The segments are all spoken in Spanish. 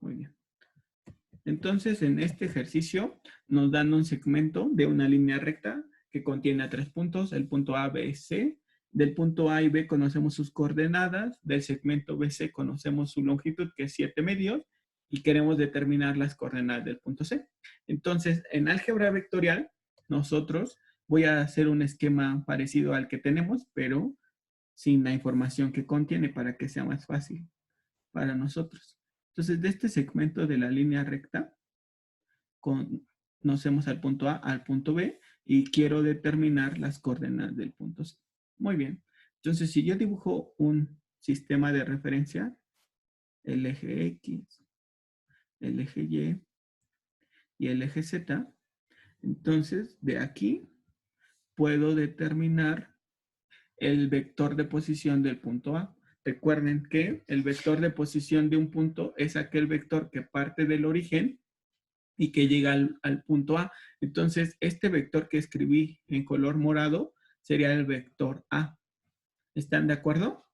Muy bien. Entonces, en este ejercicio nos dan un segmento de una línea recta que contiene 3 puntos, el punto A, B, C. Del punto A y B conocemos sus coordenadas, del segmento BC conocemos su longitud, que es 7 medios, y queremos determinar las coordenadas del punto C. Entonces, en álgebra vectorial, nosotros voy a hacer un esquema parecido al que tenemos, pero sin la información que contiene para que sea más fácil para nosotros. Entonces, de este segmento de la línea recta, conocemos al punto A, al punto B, y quiero determinar las coordenadas del punto C. Muy bien. Entonces, si yo dibujo un sistema de referencia, el eje X, el eje Y y el eje Z, entonces, de aquí puedo determinar el vector de posición del punto A. Recuerden que el vector de posición de un punto es aquel vector que parte del origen y que llega al punto A. Entonces, este vector que escribí en color morado sería el vector A. ¿Están de acuerdo?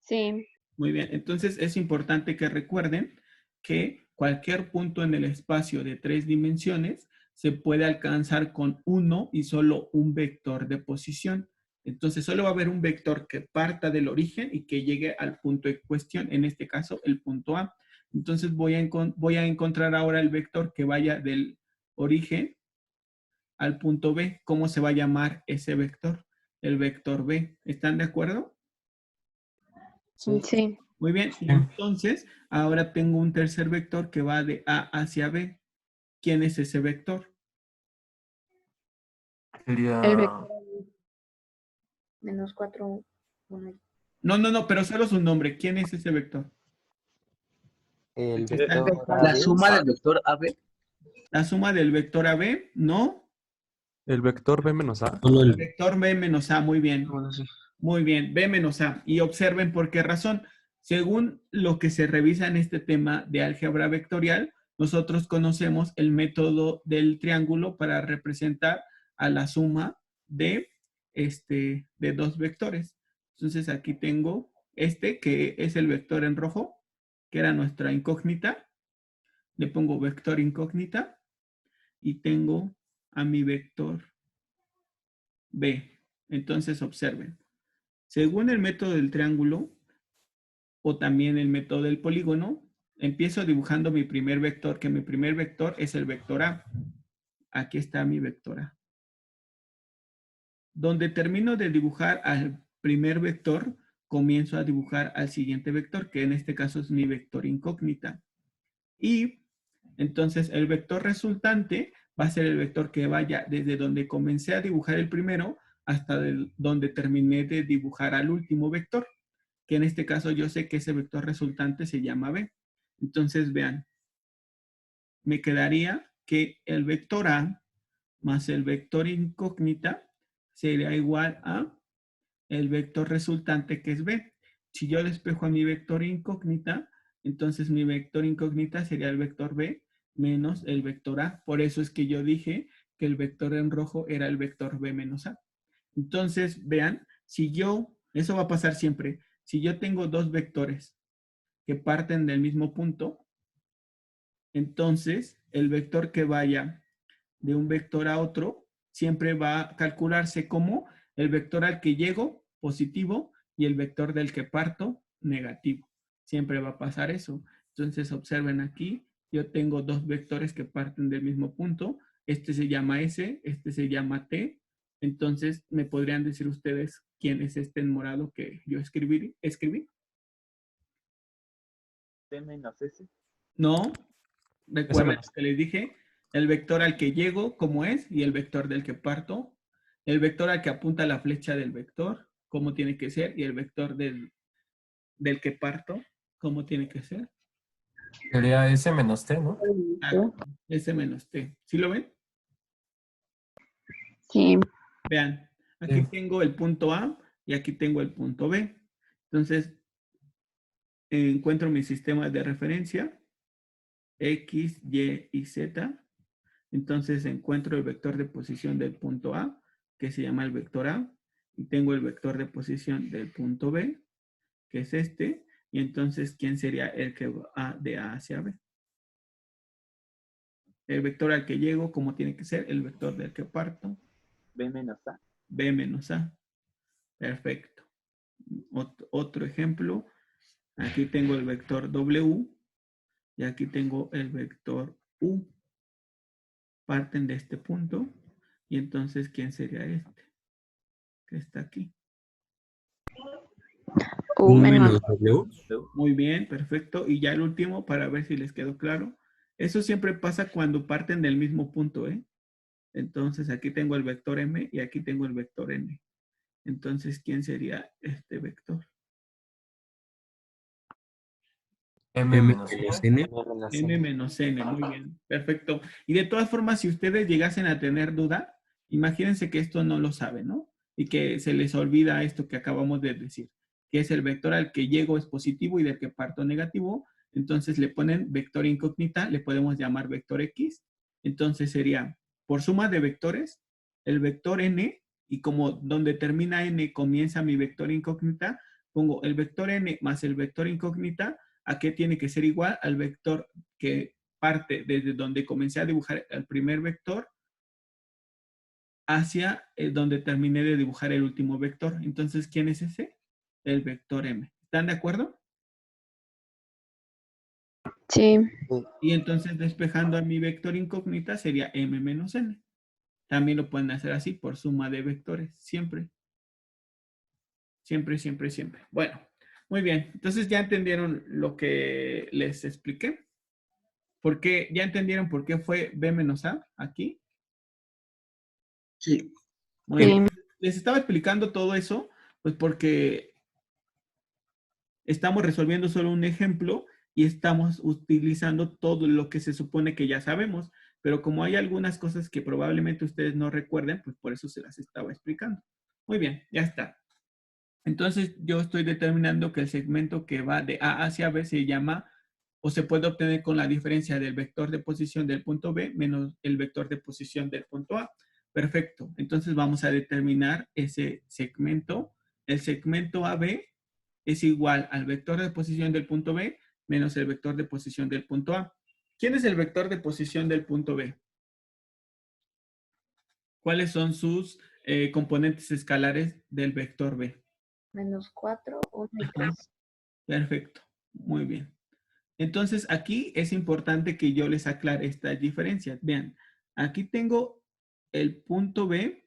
Sí. Muy bien. Entonces, es importante que recuerden que cualquier punto en el espacio de 3 dimensiones se puede alcanzar con uno y solo un vector de posición. Entonces, solo va a haber un vector que parta del origen y que llegue al punto en cuestión, en este caso, el punto A. Entonces, voy a encontrar ahora el vector que vaya del origen al punto B. ¿Cómo se va a llamar ese vector? El vector B. ¿Están de acuerdo? Sí. Muy bien. Y entonces, ahora tengo un tercer vector que va de A hacia B. ¿Quién es ese vector? Sería... El vector menos 4, 1. No, pero solo su nombre. ¿Quién es ese vector? El Está- vector La AB. suma del vector AB. La suma del vector AB, ¿no? El vector B menos A. Solo El el vector B menos A, muy bien. Bueno, sí. Muy bien, B menos A. Y observen por qué razón. Según lo que se revisa en este tema de álgebra vectorial, nosotros conocemos el método del triángulo para representar a la suma de dos vectores. Entonces aquí tengo este que es el vector en rojo, que era nuestra incógnita. Le pongo vector incógnita y tengo a mi vector B. Entonces observen. Según el método del triángulo, o también el método del polígono, empiezo dibujando mi primer vector, que mi primer vector es el vector A. Aquí está mi vector A. Donde termino de dibujar al primer vector, comienzo a dibujar al siguiente vector, que en este caso es mi vector incógnita. Y entonces el vector resultante va a ser el vector que vaya desde donde comencé a dibujar el primero hasta donde terminé de dibujar al último vector, que en este caso yo sé que ese vector resultante se llama B. Entonces vean, me quedaría que el vector A más el vector incógnita sería igual a el vector resultante, que es B. Si yo despejo a mi vector incógnita, entonces mi vector incógnita sería el vector B menos el vector A. Por eso es que yo dije que el vector en rojo era el vector B menos A. Entonces, vean, eso va a pasar siempre. Si yo tengo dos vectores que parten del mismo punto, entonces el vector que vaya de un vector a otro siempre va a calcularse como el vector al que llego, positivo, y el vector del que parto, negativo. Siempre va a pasar eso. Entonces, observen aquí, yo tengo dos vectores que parten del mismo punto. Este se llama S, este se llama T. Entonces, ¿me podrían decir ustedes quién es este en morado que yo escribí? T menos S. No, recuerden menos. lo que les dije, el vector al que llego, ¿cómo es? Y el vector del que parto. El vector al que apunta la flecha del vector, ¿cómo tiene que ser? Y el vector del que parto, ¿cómo tiene que ser? Sería S menos T, ¿no? Exacto, S menos T. ¿Sí lo ven? Sí. Vean, aquí Sí. tengo el punto A y aquí tengo el punto B. Entonces, encuentro mi sistema de referencia, X, Y y Z. Entonces encuentro el vector de posición del punto A, que se llama el vector A, y tengo el vector de posición del punto B, que es este. Y entonces, ¿quién sería el que va de A hacia B? El vector al que llego, ¿cómo tiene que ser? El vector del que parto. B menos A. B menos A. Perfecto. Otro ejemplo. Aquí tengo el vector W y aquí tengo el vector U. Parten de este punto. Y entonces, ¿quién sería este? Que está aquí. U menos W. Muy bien, perfecto. Y ya el último, para ver si les quedó claro. Eso siempre pasa cuando parten del mismo punto, ¿eh? Entonces, aquí tengo el vector M y aquí tengo el vector N. Entonces, ¿quién sería este vector? M menos menos N. N. M menos N, muy bien, perfecto. Y de todas formas, si ustedes llegasen a tener duda, imagínense que esto no lo saben, ¿no? Y que se les olvida esto que acabamos de decir, que es el vector al que llego es positivo y del que parto negativo. Entonces le ponen vector incógnita, le podemos llamar vector X. Entonces sería, por suma de vectores, el vector N, y como donde termina N comienza mi vector incógnita, pongo el vector N más el vector incógnita. ¿A qué tiene que ser igual? Al vector que parte desde donde comencé a dibujar el primer vector hacia donde terminé de dibujar el último vector. Entonces, ¿quién es ese? El vector M. ¿Están de acuerdo? Sí. Y entonces, despejando a mi vector incógnita, sería M menos N. También lo pueden hacer así, por suma de vectores. Siempre. Siempre, siempre, siempre. Bueno, muy bien. Entonces, ¿ya entendieron lo que les expliqué? ¿Por qué? ¿Ya entendieron por qué fue B menos A aquí? Sí. Muy bien. Sí. Les estaba explicando todo eso, pues porque estamos resolviendo solo un ejemplo y estamos utilizando todo lo que se supone que ya sabemos, pero como hay algunas cosas que probablemente ustedes no recuerden, pues por eso se las estaba explicando. Muy bien, ya está. Entonces yo estoy determinando que el segmento que va de A hacia B se llama o se puede obtener con la diferencia del vector de posición del punto B menos el vector de posición del punto A. Perfecto. Entonces vamos a determinar ese segmento. El segmento AB es igual al vector de posición del punto B menos el vector de posición del punto A. ¿Quién es el vector de posición del punto B? ¿Cuáles son sus componentes escalares del vector B? Menos 4, 1 y 3. Perfecto. Muy bien. Entonces, aquí es importante que yo les aclare estas diferencias. Vean, aquí tengo el punto B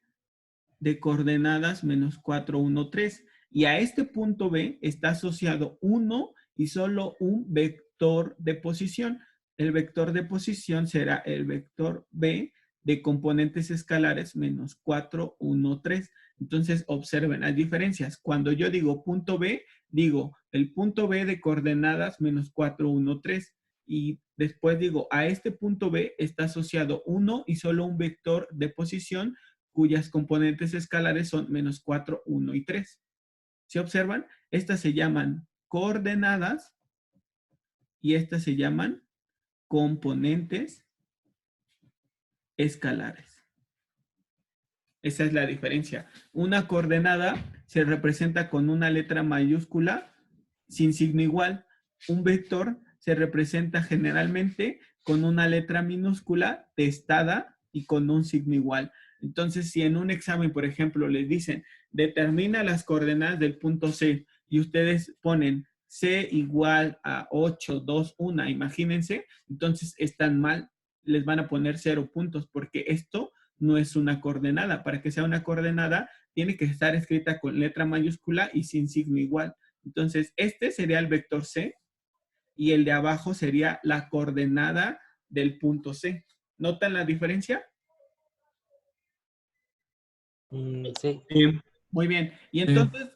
de coordenadas menos 4, 1, 3. Y a este punto B está asociado uno y solo un vector de posición. El vector de posición será el vector B de componentes escalares menos 4, 1, 3. Entonces, observen las diferencias. Cuando yo digo punto B, digo el punto B de coordenadas menos 4, 1, 3. Y después digo, a este punto B está asociado uno y solo un vector de posición cuyas componentes escalares son menos 4, 1 y 3. ¿Sí observan? Estas se llaman coordenadas y estas se llaman componentes escalares. Esa es la diferencia. Una coordenada se representa con una letra mayúscula sin signo igual. Un vector se representa generalmente con una letra minúscula testada y con un signo igual. Entonces, si en un examen, por ejemplo, les dicen, determina las coordenadas del punto C y ustedes ponen C igual a 8, 2, 1, imagínense, entonces están mal, les van a poner 0 puntos porque esto no es una coordenada. Para que sea una coordenada, tiene que estar escrita con letra mayúscula y sin signo igual. Entonces, este sería el vector C y el de abajo sería la coordenada del punto C. ¿Notan la diferencia? Sí. Muy bien. Y entonces,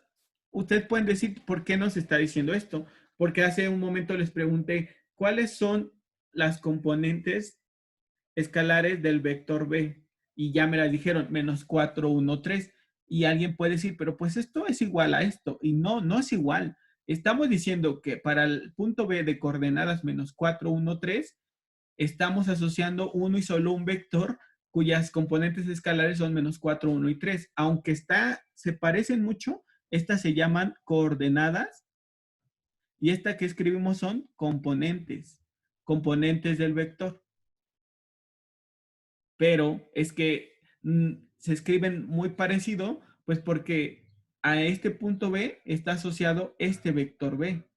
ustedes pueden decir, ¿por qué nos está diciendo esto? Porque hace un momento les pregunté, ¿cuáles son las componentes escalares del vector B? Y ya me las dijeron, menos 4, 1, 3. Y alguien puede decir, pero pues esto es igual a esto. Y no, no es igual. Estamos diciendo que para el punto B de coordenadas menos 4, 1, 3, estamos asociando uno y solo un vector cuyas componentes escalares son menos 4, 1 y 3. Aunque se parecen mucho, estas se llaman coordenadas Y esta que escribimos son componentes del vector. Pero es que se escriben muy parecido, pues porque a este punto B está asociado este vector B.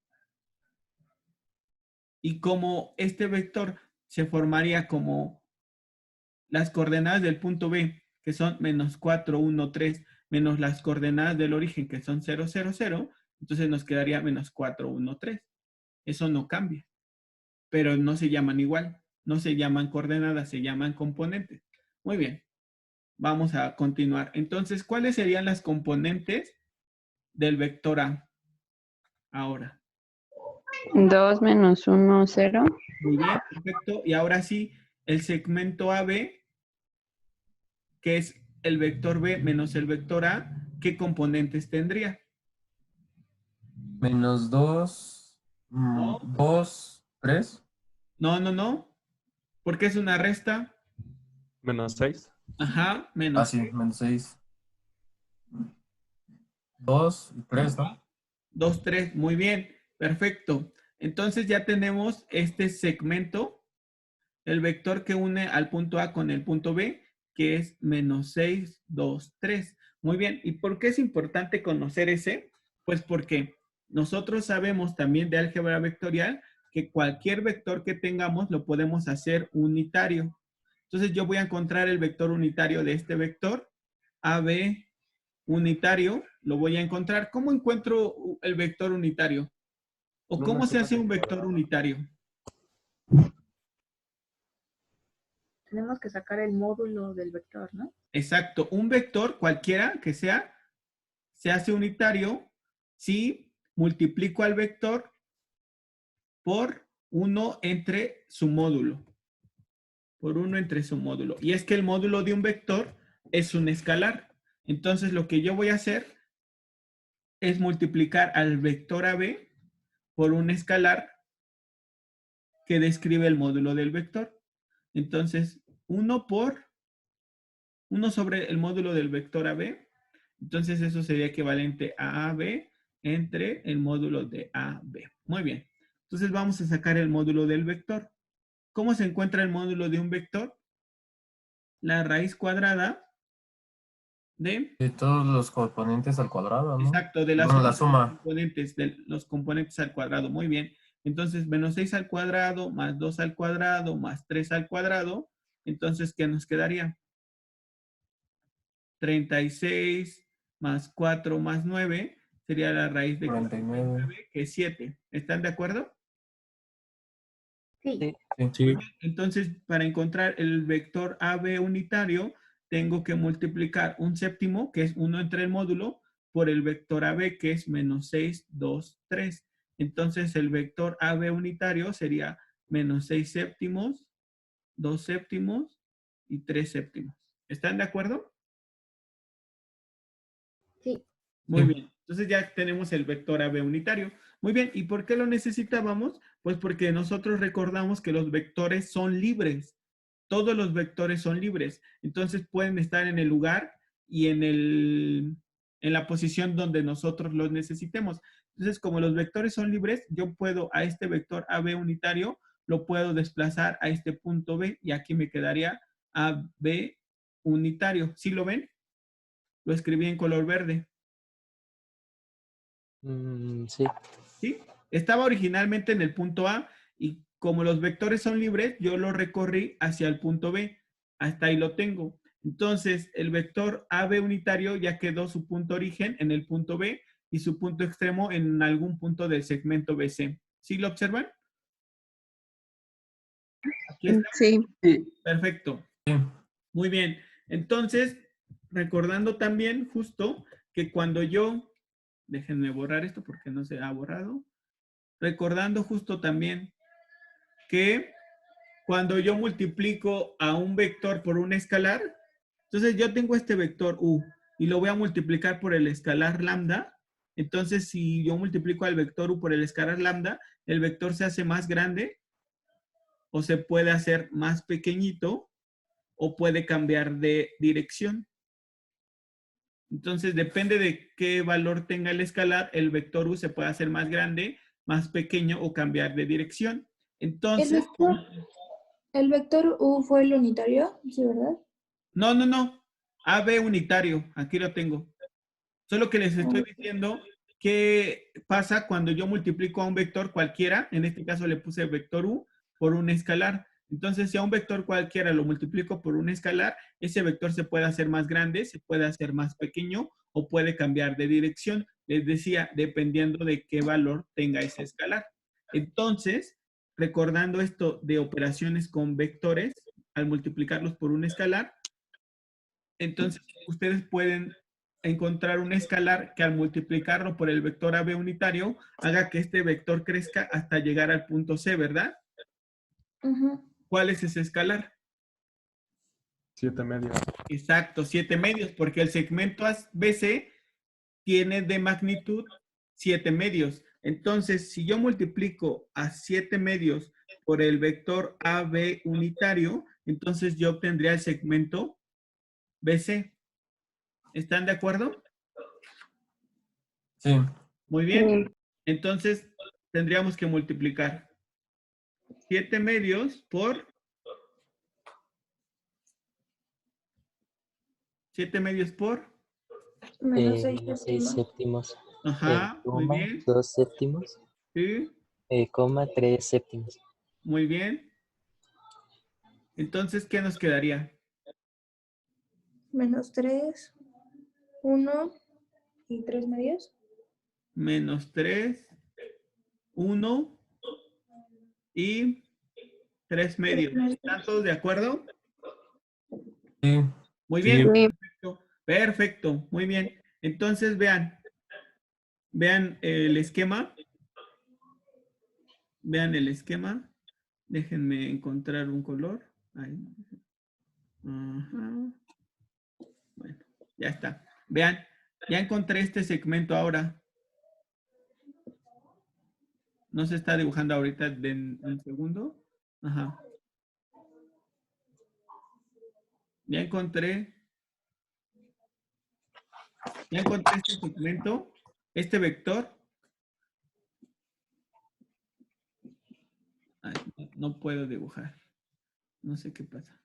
Y como este vector se formaría como las coordenadas del punto B, que son menos 4, 1, 3, menos las coordenadas del origen, que son 0, 0, 0, entonces nos quedaría menos 4, 1, 3. Eso no cambia, pero no se llaman igual. No se llaman coordenadas, se llaman componentes. Muy bien, vamos a continuar. Entonces, ¿cuáles serían las componentes del vector A ahora? 2 menos 1, 0. Muy bien, perfecto. Y ahora sí, el segmento AB, que es el vector B menos el vector A, ¿qué componentes tendría? Menos 2, No, 2, 3. no, porque es una resta. Menos 6. Ajá, Ah, menos sí, menos 6. 2 y 3, ¿no? 2, 3. Muy bien, perfecto. Entonces ya tenemos este segmento, el vector que une al punto A con el punto B, que es menos 6, 2, 3. Muy bien, ¿y por qué es importante conocer ese? Pues porque nosotros sabemos también de álgebra vectorial que cualquier vector que tengamos lo podemos hacer unitario. Entonces yo voy a encontrar el vector unitario de este vector, AB unitario, lo voy a encontrar. ¿Cómo encuentro el vector unitario? ¿O cómo se hace un vector unitario? Tenemos que sacar el módulo del vector, ¿no? Exacto, un vector cualquiera que sea, se hace unitario si multiplico al vector por 1 entre su módulo. Por 1 entre su módulo. Y es que el módulo de un vector es un escalar. Entonces lo que yo voy a hacer es multiplicar al vector AB por un escalar que describe el módulo del vector. Entonces, 1 sobre el módulo del vector AB. Entonces, eso sería equivalente a AB entre el módulo de AB. Muy bien. Entonces, vamos a sacar el módulo del vector. ¿Cómo se encuentra el módulo de un vector? La raíz cuadrada de, De todos los componentes al cuadrado, ¿no? exacto, de la Bueno, suma la suma. de los componentes al cuadrado. Muy bien. Entonces, menos 6 al cuadrado, más 2 al cuadrado, más 3 al cuadrado. Entonces, ¿qué nos quedaría? 36 más 4 más 9 sería la raíz de 49. 49, que es 7. ¿Están de acuerdo? Sí. Sí. Sí. Entonces, para encontrar el vector AB unitario, tengo que multiplicar un séptimo, que es 1 entre el módulo, por el vector AB, que es menos 6, 2, 3. Entonces, el vector AB unitario sería menos 6 séptimos, 2 séptimos y 3 séptimos. ¿Están de acuerdo? Sí. Muy bien. Entonces ya tenemos el vector AB unitario. Muy bien. ¿Y por qué lo necesitábamos? Pues porque nosotros recordamos que los vectores son libres. Todos los vectores son libres. Entonces pueden estar en el lugar y en la posición donde nosotros los necesitemos. Entonces, como los vectores son libres, yo puedo a este vector AB unitario, lo puedo desplazar a este punto B y aquí me quedaría AB unitario. ¿Sí lo ven? Lo escribí en color verde. Sí. ¿Sí? Estaba originalmente en el punto A y como los vectores son libres, yo lo recorrí hacia el punto B. Hasta ahí lo tengo. Entonces, el vector AB unitario ya quedó su punto origen en el punto B y su punto extremo en algún punto del segmento BC. ¿Sí lo observan? Aquí está. Sí. Perfecto. Sí. Muy bien. Entonces, recordando también justo que cuando yo, déjenme borrar esto porque no se ha borrado. Recordando justo también que cuando yo multiplico a un vector por un escalar, entonces yo tengo este vector u y lo voy a multiplicar por el escalar lambda. Entonces, si yo multiplico al vector u por el escalar lambda, el vector se hace más grande o se puede hacer más pequeñito o puede cambiar de dirección. Entonces, depende de qué valor tenga el escalar, el vector u se puede hacer más grande, más pequeño o cambiar de dirección. ¿El Entonces, vector U fue el unitario? Sí, ¿verdad? no. AB unitario, aquí lo tengo. Solo que les estoy diciendo qué pasa cuando yo multiplico a un vector cualquiera, en este caso le puse vector U, por un escalar. Entonces, si a un vector cualquiera lo multiplico por un escalar, ese vector se puede hacer más grande, se puede hacer más pequeño o puede cambiar de dirección. Les decía, dependiendo de qué valor tenga ese escalar. Entonces, recordando esto de operaciones con vectores, al multiplicarlos por un escalar, entonces ustedes pueden encontrar un escalar que al multiplicarlo por el vector AB unitario haga que este vector crezca hasta llegar al punto C, ¿verdad? Ujú. ¿Cuál es ese escalar? 7 medios. Exacto, 7 medios, porque el segmento BC tiene de magnitud 7 medios. Entonces, si yo multiplico a 7 medios por el vector AB unitario, entonces yo obtendría el segmento BC. ¿Están de acuerdo? Sí. Muy bien. Entonces, tendríamos que multiplicar 7 medios por 7 medios por. Menos 6 Menos 6 séptimos. séptimos. Ajá, muy Coma, bien. 2 séptimos. Sí, Coma, 3 séptimos. muy bien. Entonces, ¿qué nos quedaría? Menos 3, 1 y 3 medios. Menos 3, 1 y 3 medios. ¿Están todos de acuerdo? Sí. Muy Sí. bien. Perfecto. Perfecto. Muy bien. Entonces, vean el esquema. Vean el esquema. Déjenme encontrar un color. Ahí. Ajá. Bueno, ya está. Vean, ya encontré este segmento ahora. No se está dibujando ahorita de un segundo. Ajá. Ya encontré este segmento, este vector. Ay, no puedo dibujar. No sé qué pasa.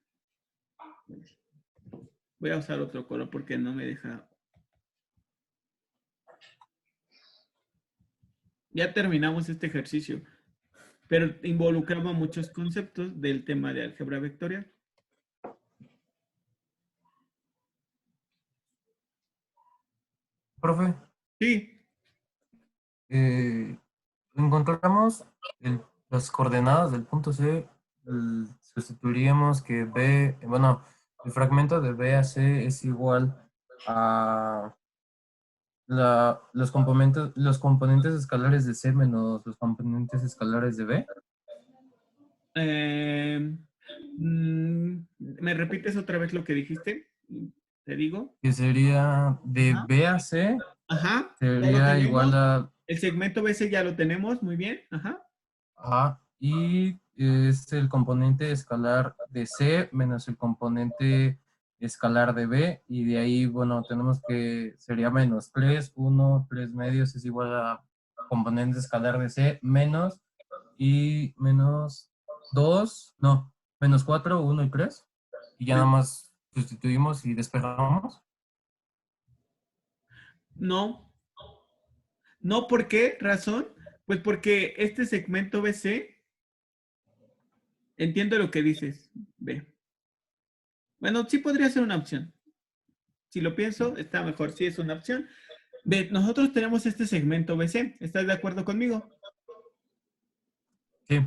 Voy a usar otro color porque no me deja. Ya terminamos este ejercicio, pero involucraba muchos conceptos del tema de álgebra vectorial. Profe, Sí, encontramos las coordenadas del punto C, sustituiríamos que B, bueno, el fragmento de B a C es igual a los componentes escalares de C menos los componentes escalares de B. ¿Me repites otra vez lo que dijiste? ¿Te digo? Que sería de Ajá. B a C, Ajá, ya lo sería tenemos. igual a El segmento BC ya lo tenemos, muy bien. Ajá. y es el componente escalar de C menos el componente escalar de B, y de ahí, bueno, tenemos que sería menos 3, 1, 3 medios es igual a componente escalar de C menos y menos 2, no, menos 4, 1 y 3, y ya nada más sustituimos y despejamos. No, no, ¿por qué razón? Pues porque este segmento BC, entiendo lo que dices, B. Bueno, sí podría ser una opción. Si lo pienso, está mejor, sí es una opción. B, nosotros tenemos este segmento BC, ¿estás de acuerdo conmigo? Sí,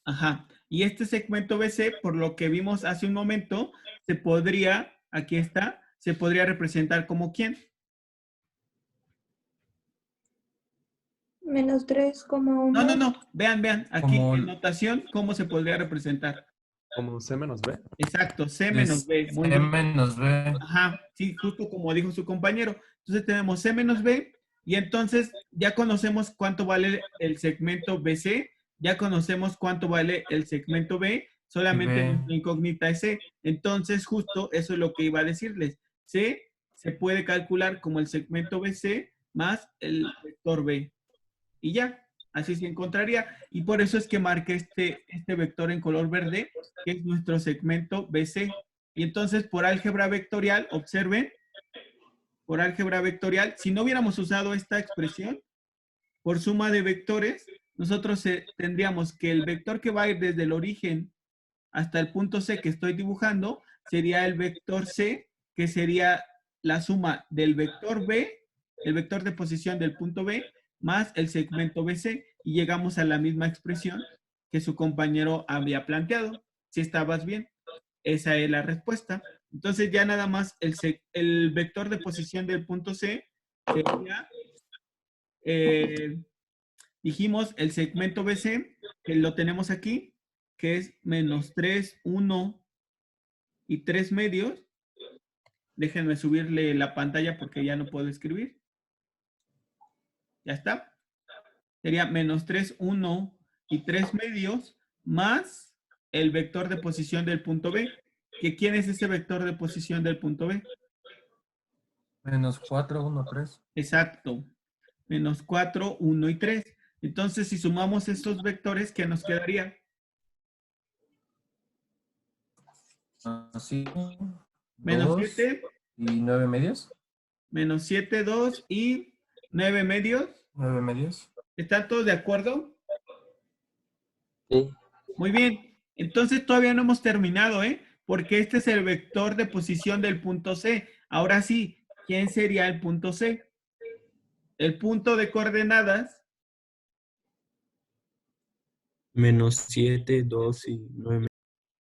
Ajá. Y este segmento BC, por lo que vimos hace un momento, se podría, aquí está, se podría representar como ¿quién? Menos 3,1. No. Vean, aquí Como en notación, ¿cómo se podría representar? Como C menos B. Exacto, C de menos B. Muy C bien. menos B. Ajá, sí, justo como dijo su compañero. Entonces tenemos C menos B y entonces ya conocemos cuánto vale el segmento BC, ya conocemos cuánto vale el segmento B, solamente B. nuestra incógnita es C. Entonces justo eso es lo que iba a decirles. C se puede calcular como el segmento BC más el vector B. Y ya, Así se encontraría. Y por eso es que marqué este vector en color verde, que es nuestro segmento BC. Y entonces, por álgebra vectorial, observen, por álgebra vectorial, si no hubiéramos usado esta expresión, por suma de vectores, nosotros tendríamos que el vector que va a ir desde el origen hasta el punto C que estoy dibujando, sería el vector C, que sería la suma del vector B, el vector de posición del punto B, más el segmento BC, y llegamos a la misma expresión que su compañero había planteado. Si estabas bien, esa es la respuesta. Entonces ya nada más el vector de posición del punto C sería, dijimos, el segmento BC, que lo tenemos aquí, que es menos 3, 1 y 3 medios. Déjenme subirle la pantalla porque ya no puedo escribir. Ya está. Sería menos 3, 1 y 3 medios más el vector de posición del punto B. ¿Quién es ese vector de posición del punto B? Menos 4, 1, 3. Exacto. Menos 4, 1 y 3. Entonces, si sumamos estos vectores, ¿qué nos quedaría? Así. Menos 2 7. y 9 medios. Menos 7, 2 y 9 medios. 9 medios. ¿Están todos de acuerdo? Sí. Muy bien. Entonces todavía no hemos terminado, ¿eh? Porque este es el vector de posición del punto C. Ahora sí, ¿quién sería el punto C? El punto de coordenadas. Menos 7, 2 y 9.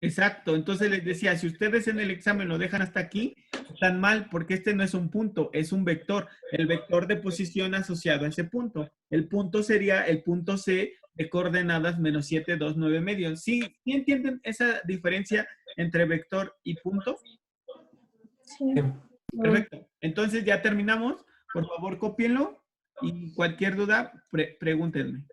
Exacto. Entonces les decía, si ustedes en el examen lo dejan hasta aquí, están mal porque este no es un punto, es un vector. El vector de posición asociado a ese punto. El punto sería el punto C de coordenadas menos 7, 2, 9 medios. ¿Sí entienden esa diferencia entre vector y punto? Sí. Perfecto. Entonces ya terminamos. Por favor, cópienlo y cualquier duda, pregúntenme.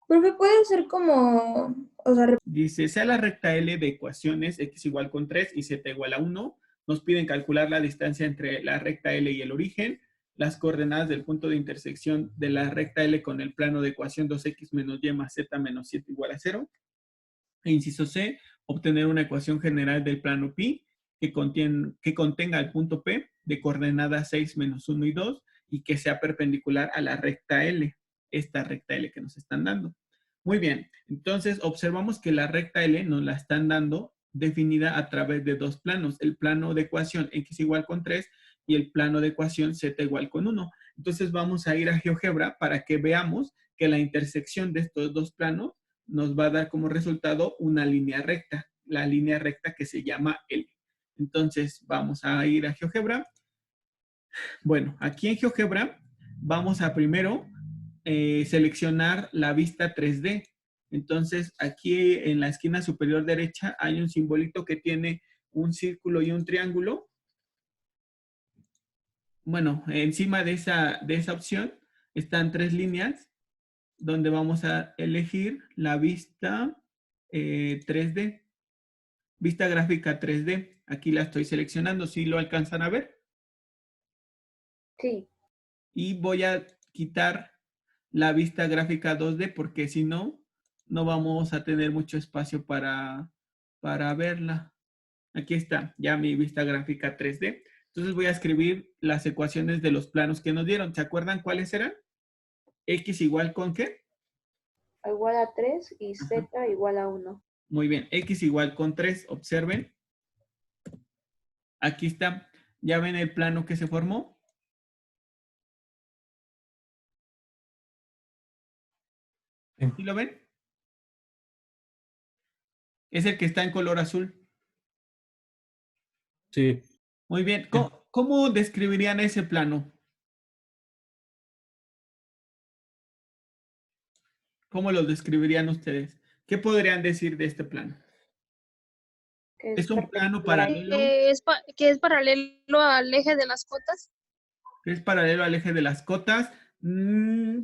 Profe, puede ser como, o sea, Dice, sea la recta L de ecuaciones x igual con 3 y z igual a 1. Nos piden calcular la distancia entre la recta L y el origen, las coordenadas del punto de intersección de la recta L con el plano de ecuación 2x menos y más z menos 7 igual a 0. E inciso C, obtener una ecuación general del plano pi que contenga el punto P de coordenadas 6 menos 1 y 2 y que sea perpendicular a la recta L, esta recta L que nos están dando. Muy bien, entonces observamos que la recta L nos la están dando definida a través de dos planos, el plano de ecuación x igual con 3 y el plano de ecuación z igual con 1. Entonces vamos a ir a GeoGebra para que veamos que la intersección de estos dos planos nos va a dar como resultado una línea recta, la línea recta que se llama L. Entonces vamos a ir a GeoGebra. Bueno, aquí en GeoGebra vamos a primero seleccionar la vista 3D. Entonces, aquí en la esquina superior derecha hay un simbolito que tiene un círculo y un triángulo. Bueno, encima de esa opción están tres líneas donde vamos a elegir la vista 3D. Vista gráfica 3D. Aquí la estoy seleccionando, si lo alcanzan a ver. sí. Y voy a quitar la vista gráfica 2D porque si no, no vamos a tener mucho espacio para verla. Aquí está, ya mi vista gráfica 3D. Entonces voy a escribir las ecuaciones de los planos que nos dieron. ¿Se acuerdan cuáles eran? X igual con ¿qué? Igual a 3 y z igual a 1. Muy bien, X igual con 3. Observen. Aquí está. ¿Ya ven el plano que se formó? ¿Sí lo ven? Es el que está en color azul. Sí. Muy bien. ¿Cómo describirían ese plano? ¿Cómo lo describirían ustedes? ¿Qué podrían decir de este plano? ¿Es un plano paralelo? Que es paralelo al eje de las cotas. ¿Es paralelo al eje de las cotas?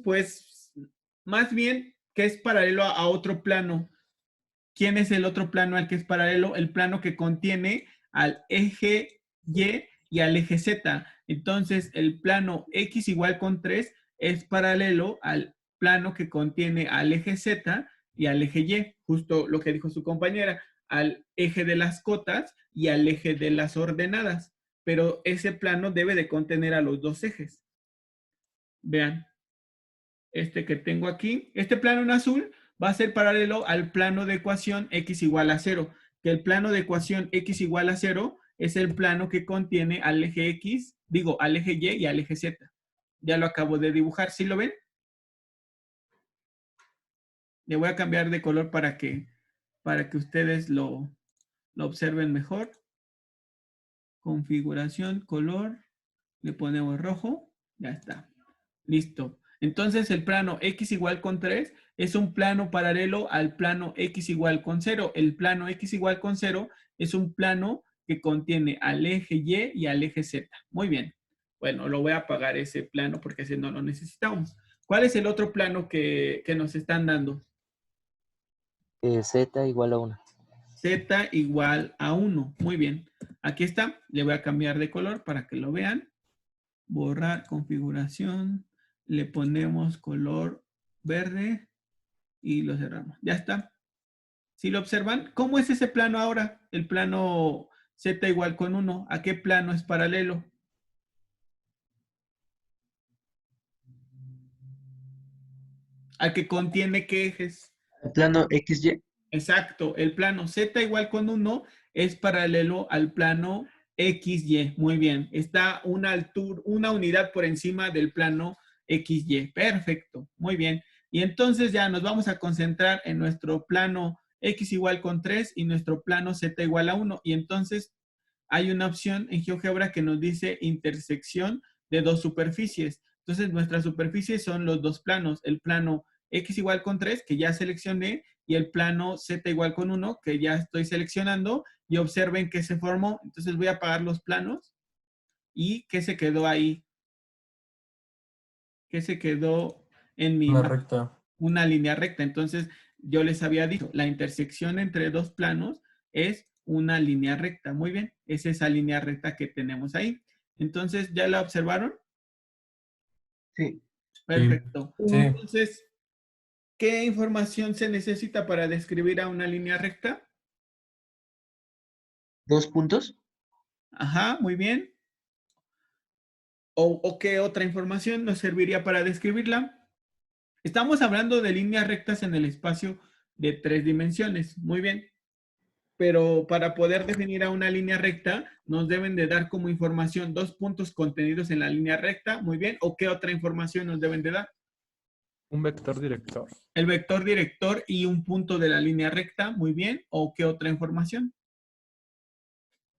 Pues más bien que es paralelo a otro plano. ¿Quién es el otro plano al que es paralelo? El plano que contiene al eje Y y al eje Z. Entonces, el plano X igual con 3 es paralelo al plano que contiene al eje Z y al eje Y, justo lo que dijo su compañera, al eje de las cotas y al eje de las ordenadas. Pero ese plano debe de contener a los dos ejes. Vean, este que tengo aquí, este plano en azul va a ser paralelo al plano de ecuación x igual a 0, que el plano de ecuación x igual a 0 es el plano que contiene al eje X, digo, al eje Y y al eje Z. Ya lo acabo de dibujar, ¿sí lo ven? Le voy a cambiar de color para que ustedes lo observen mejor. Configuración, color, le ponemos rojo, ya está. Listo. Entonces el plano x igual con 3 es un plano paralelo al plano x igual con 0. El plano x igual con 0 es un plano que contiene al eje Y y al eje Z. Muy bien. Bueno, lo voy a apagar ese plano porque ese no lo necesitamos. ¿Cuál es el otro plano que nos están dando? Z igual a 1. Z igual a 1. Muy bien. Aquí está. Le voy a cambiar de color para que lo vean. Borrar configuración. Le ponemos color verde y lo cerramos. Ya está. Si lo observan, ¿cómo es ese plano ahora? El plano Z igual con 1. ¿A qué plano es paralelo? ¿Al que contiene qué ejes? El plano XY. Exacto. El plano Z igual con 1 es paralelo al plano XY. Muy bien. Está una altura, una unidad por encima del plano XY. Perfecto. Muy bien. Y entonces ya nos vamos a concentrar en nuestro plano X igual con 3 y nuestro plano Z igual a 1. Y entonces hay una opción en GeoGebra que nos dice intersección de dos superficies. Entonces nuestras superficies son los dos planos. El plano X igual con 3, que ya seleccioné, y el plano Z igual con 1, que ya estoy seleccionando. Y observen que se formó. Entonces voy a apagar los planos. ¿Y qué se quedó ahí? ¿Qué se quedó en mi Una recta. Una línea recta? Entonces yo les había dicho, la intersección entre dos planos es una línea recta. Muy bien, es esa línea recta que tenemos ahí. Entonces, ¿ya la observaron? Sí. Perfecto. Sí. Entonces, ¿qué información se necesita para describir a una línea recta? 2 puntos. Ajá, muy bien. ¿O qué otra información nos serviría para describirla? Estamos hablando de líneas rectas en el espacio de 3 dimensiones. Muy bien. Pero para poder definir a una línea recta, nos deben de dar como información 2 puntos contenidos en la línea recta. Muy bien. ¿O qué otra información nos deben de dar? Un vector director. El vector director y un punto de la línea recta. Muy bien. ¿O qué otra información?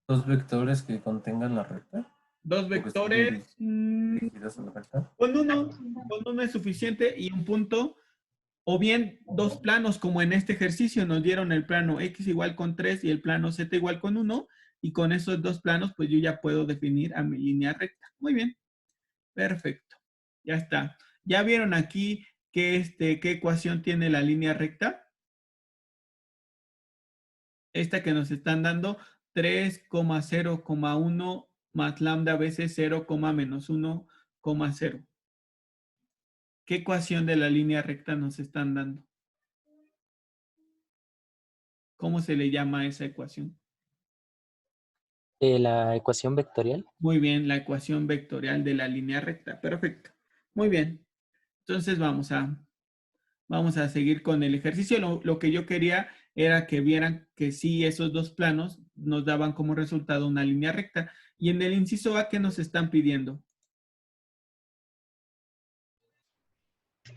Dos vectores que contengan la recta. Dos vectores. Dirigidos a la recta. Con uno es suficiente y un punto. O bien dos planos, como en este ejercicio nos dieron el plano X igual con 3 y el plano Z igual con 1. Y con esos dos planos, pues yo ya puedo definir a mi línea recta. Muy bien. Perfecto. Ya está. ¿Ya vieron aquí qué ecuación tiene la línea recta? Esta que nos están dando, 3,0,1 más lambda veces 0, menos 1,0. ¿Qué ecuación de la línea recta nos están dando? ¿Cómo se le llama a esa ecuación? La ecuación vectorial. Muy bien, la ecuación vectorial de la línea recta. Perfecto. Muy bien. Entonces vamos a seguir con el ejercicio. Lo que yo quería era que vieran que sí, esos dos planos nos daban como resultado una línea recta. Y en el inciso A, ¿qué nos están pidiendo?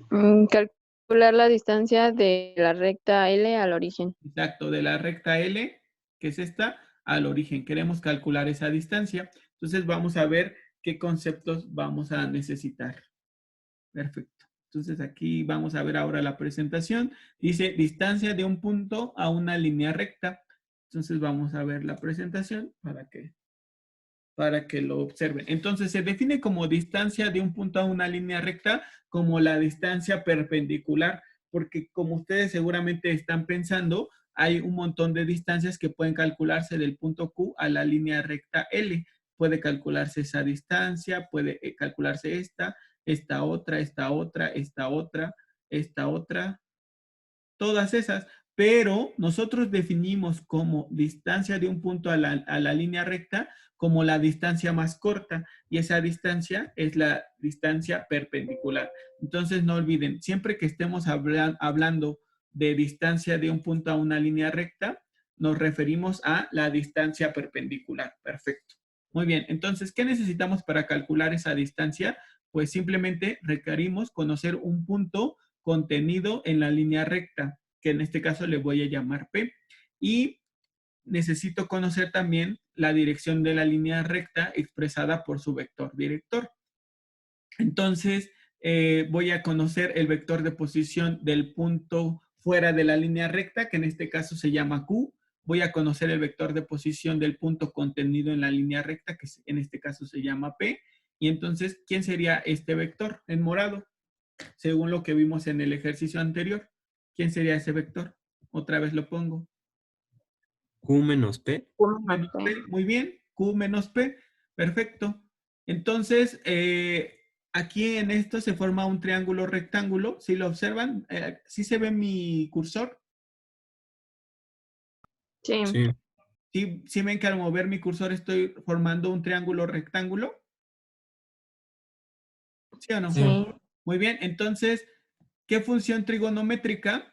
Calcular la distancia de la recta L al origen. Exacto, de la recta L, que es esta, al origen. Queremos calcular esa distancia. Entonces vamos a ver qué conceptos vamos a necesitar. Perfecto. Entonces aquí vamos a ver ahora la presentación. Dice distancia de un punto a una línea recta. Entonces vamos a ver la presentación para que lo observen. Entonces se define como distancia de un punto a una línea recta como la distancia perpendicular, porque como ustedes seguramente están pensando, hay un montón de distancias que pueden calcularse del punto Q a la línea recta L. Puede calcularse esa distancia, puede calcularse esta otra, esta otra, esta otra. esta otra, todas esas. Pero nosotros definimos como distancia de un punto a la línea recta como la distancia más corta, y esa distancia es la distancia perpendicular. Entonces no olviden, siempre que estemos hablando de distancia de un punto a una línea recta, nos referimos a la distancia perpendicular. Perfecto. Muy bien, entonces, ¿qué necesitamos para calcular esa distancia? Pues simplemente requerimos conocer un punto contenido en la línea recta, que en este caso le voy a llamar P, y necesito conocer también la dirección de la línea recta expresada por su vector director. Entonces, voy a conocer el vector de posición del punto fuera de la línea recta, que en este caso se llama Q. Voy a conocer el vector de posición del punto contenido en la línea recta, que en este caso se llama P. Y entonces, ¿quién sería este vector en morado? Según lo que vimos en el ejercicio anterior. ¿Quién sería ese vector? Otra vez lo pongo. Q menos P. Menos P, muy bien. Q menos P, perfecto. Entonces, aquí en esto se forma un triángulo rectángulo. Si lo observan, ¿sí se ve mi cursor? Sí. Sí. ¿Sí ven que al mover mi cursor estoy formando un triángulo rectángulo? ¿Sí o no? Sí. Sí. Muy bien, entonces, ¿qué función trigonométrica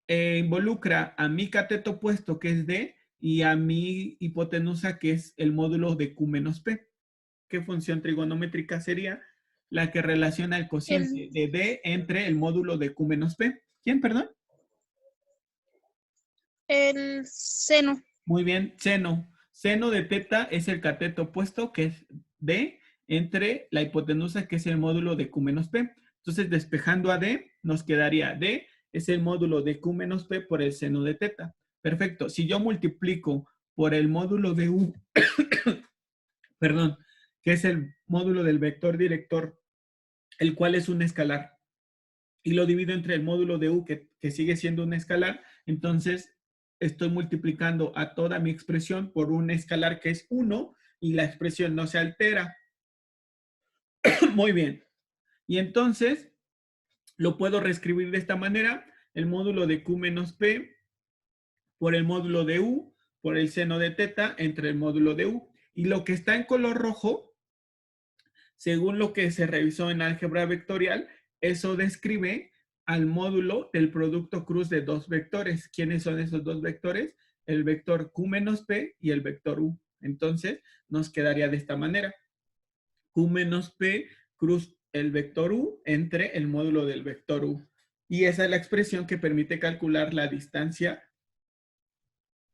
involucra a mi cateto opuesto, que es D, y a mi hipotenusa, que es el módulo de Q menos P? ¿Qué función trigonométrica sería la que relaciona el cociente de D entre el módulo de Q menos P? ¿Quién, perdón? El seno. Muy bien, seno. Seno de teta es el cateto opuesto, que es D, entre la hipotenusa, que es el módulo de Q menos P. Entonces, despejando a D, nos quedaría D es el módulo de Q menos P por el seno de teta. Perfecto. Si yo multiplico por el módulo de U, perdón, que es el módulo del vector director, el cual es un escalar, y lo divido entre el módulo de U, que sigue siendo un escalar, entonces estoy multiplicando a toda mi expresión por un escalar que es 1 y la expresión no se altera. Muy bien. Y entonces lo puedo reescribir de esta manera, el módulo de Q menos P por el módulo de U por el seno de teta entre el módulo de U. Y lo que está en color rojo, según lo que se revisó en álgebra vectorial, eso describe al módulo del producto cruz de dos vectores. ¿Quiénes son esos dos vectores? El vector Q menos P y el vector U. Entonces, nos quedaría de esta manera. Q menos P cruz el vector U entre el módulo del vector U. Y esa es la expresión que permite calcular la distancia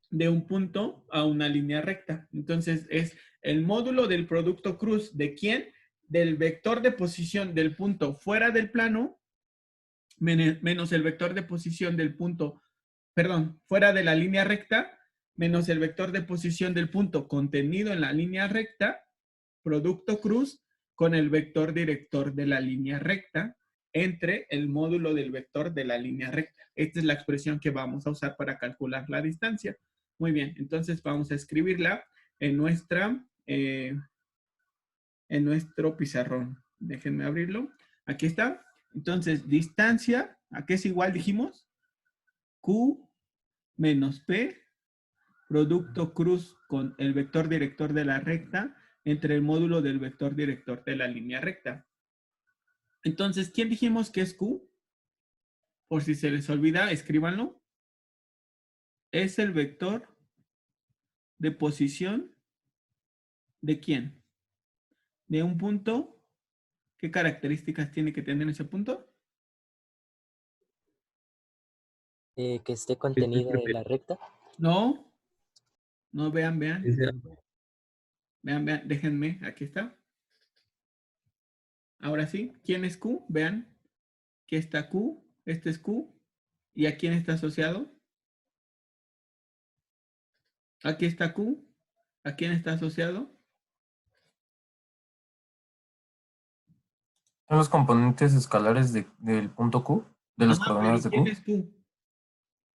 de un punto a una línea recta. Entonces, es el módulo del producto cruz de quién? Del vector de posición del punto fuera del plano menos el vector de posición del punto, perdón, fuera de la línea recta, menos el vector de posición del punto contenido en la línea recta, producto cruz, con el vector director de la línea recta entre el módulo del vector de la línea recta. Esta es la expresión que vamos a usar para calcular la distancia. Muy bien, entonces vamos a escribirla en nuestro pizarrón. Déjenme abrirlo. Aquí está. Entonces, distancia, ¿a qué es igual dijimos? Q menos P, producto cruz con el vector director de la recta entre el módulo del vector director de la línea recta. Entonces, ¿quién dijimos que es Q? Por si se les olvida, escríbanlo. Es el vector de posición ¿de quién? De un punto. ¿Qué características tiene que tener ese punto? Que esté contenido en la recta. No, no, vean. Ese- Vean, déjenme, aquí está. Ahora sí, ¿quién es Q? Vean, aquí está Q, este es Q. ¿Y a quién está asociado? Aquí está Q. ¿A quién está asociado? Son los componentes escalares del punto Q, de las Ajá, pero coordenadas de ¿quién Q. es Q?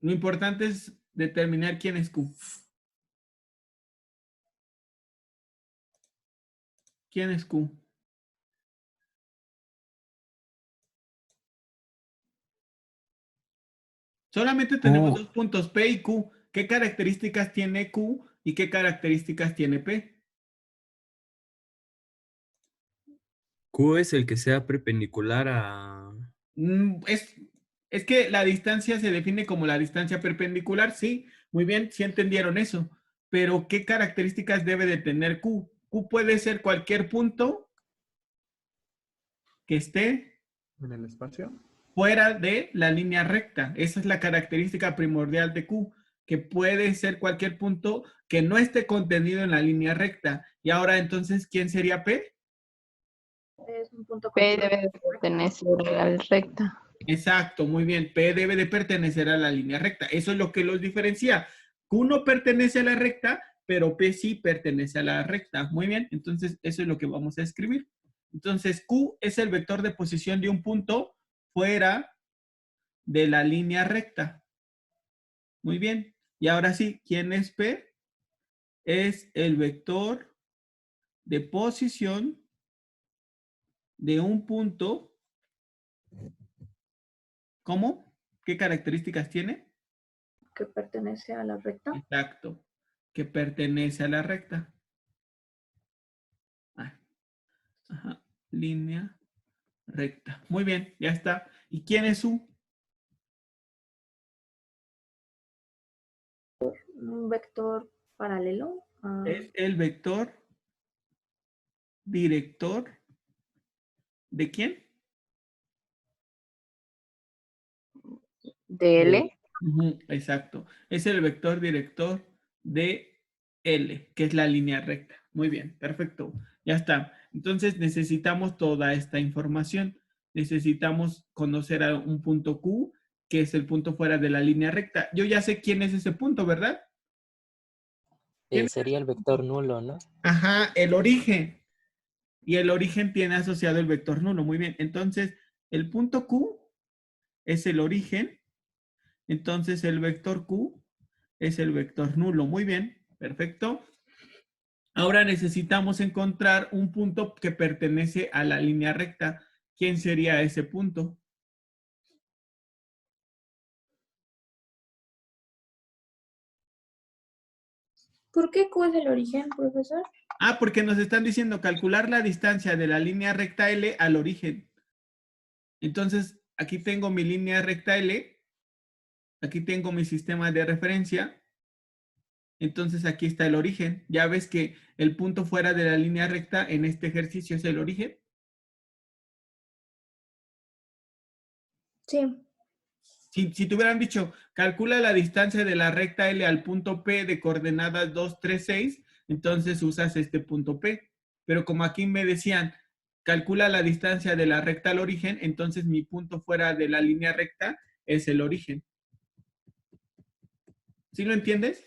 Lo importante es determinar quién es Q. ¿Quién es Q? Solamente tenemos dos puntos, P y Q. ¿Qué características tiene Q y qué características tiene P? Q es el que sea perpendicular a... Es que la distancia se define como la distancia perpendicular, sí, muy bien, sí entendieron eso. Pero ¿qué características debe de tener Q? Q puede ser cualquier punto que esté ¿En el espacio? fuera de la línea recta. Esa es la característica primordial de Q, que puede ser cualquier punto que no esté contenido en la línea recta. Y ahora entonces, ¿quién sería P? Es un punto P debe de pertenecer a la recta. Exacto, muy bien. P debe de pertenecer a la línea recta. Eso es lo que los diferencia. Q no pertenece a la recta, pero P sí pertenece a la recta. Muy bien, entonces eso es lo que vamos a escribir. Entonces, Q es el vector de posición de un punto fuera de la línea recta. Muy bien. Y ahora sí, ¿quién es P? Es el vector de posición de un punto. ¿Cómo? ¿Qué características tiene? que pertenece a la recta. Exacto. Que pertenece a la recta. Ah, ajá. Línea recta. Muy bien, ya está. ¿Y quién es U? Un vector paralelo a Es el vector director ¿de quién? De L. Ujú, exacto. Es el vector director de L, que es la línea recta. Muy bien, perfecto. Ya está. Entonces necesitamos toda esta información. Necesitamos conocer a un punto Q, que es el punto fuera de la línea recta. Yo ya sé quién es ese punto, ¿verdad? ¿Quién es? Sería el vector nulo, ¿no? Ajá, el origen. Y el origen tiene asociado el vector nulo. Muy bien. Entonces, el punto Q es el origen. Entonces, el vector Q es el vector nulo. Muy bien, perfecto. Ahora necesitamos encontrar un punto que pertenece a la línea recta. ¿Quién sería ese punto? ¿Por qué Q es el origen, profesor? Ah, porque nos están diciendo calcular la distancia de la línea recta L al origen. Entonces, aquí tengo mi línea recta L. Aquí tengo mi sistema de referencia. Entonces aquí está el origen. Ya ves que el punto fuera de la línea recta en este ejercicio es el origen. Sí. Si te hubieran dicho, calcula la distancia de la recta L al punto P de coordenadas 2, 3, 6, entonces usas este punto P. Pero como aquí me decían, calcula la distancia de la recta al origen, entonces mi punto fuera de la línea recta es el origen. ¿Sí lo entiendes?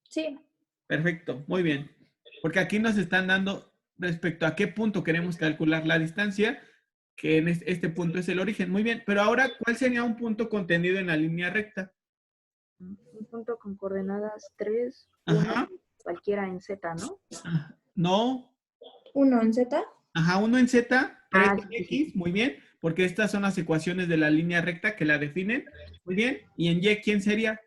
Sí. Perfecto, muy bien. Porque aquí nos están dando respecto a qué punto queremos calcular la distancia, que en este punto es el origen. Muy bien, pero ahora, ¿cuál sería un punto contenido en la línea recta? Un punto con coordenadas 3, 1, Ajá. cualquiera en Z, ¿no? No. 1 en Z. Ajá, 1 en Z, 3 Ah, en sí, sí, X, sí. muy bien, porque estas son las ecuaciones de la línea recta que la definen. Muy bien, y en Y, ¿quién sería?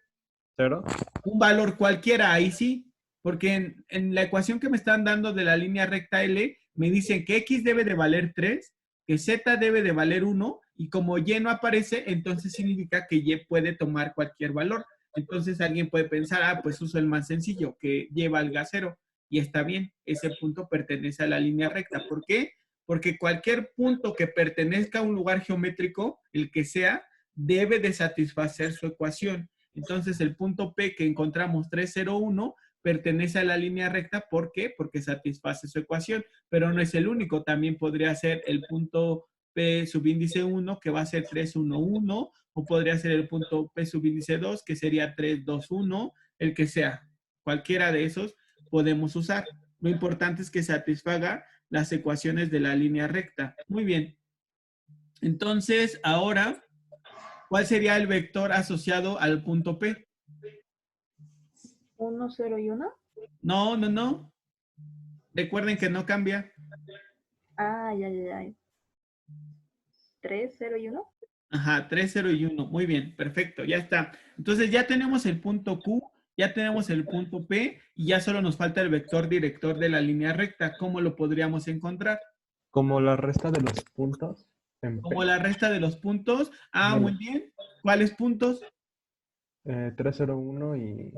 0. Un valor cualquiera, ahí sí, porque en la ecuación que me están dando de la línea recta L, me dicen que X debe de valer 3, que Z debe de valer 1, y como Y no aparece, entonces significa que Y puede tomar cualquier valor. Entonces alguien puede pensar, ah, pues uso el más sencillo, que Y valga 0, y está bien, ese punto pertenece a la línea recta. ¿Por qué? Porque cualquier punto que pertenezca a un lugar geométrico, el que sea, debe de satisfacer su ecuación. Entonces, el punto P que encontramos 301 pertenece a la línea recta. ¿Por qué? Porque satisface su ecuación, pero no es el único. También podría ser el punto P subíndice 1, que va a ser 311, o podría ser el punto P subíndice 2, que sería 321, el que sea. Cualquiera de esos podemos usar. Lo importante es que satisfaga las ecuaciones de la línea recta. Muy bien. Entonces, ahora, ¿cuál sería el vector asociado al punto P? 1, 0 y 1. No, no, no. Recuerden que no cambia. Ah, ya. 3, 0 y 1. Ajá, 3, 0 y 1. Muy bien, perfecto, ya está. Entonces ya tenemos el punto Q, ya tenemos el punto P y ya solo nos falta el vector director de la línea recta. ¿Cómo lo podríamos encontrar? Como la resta de los puntos en P. Como la resta de los puntos. Ah, Vale. muy bien. ¿Cuáles puntos? 3, 0, 1 y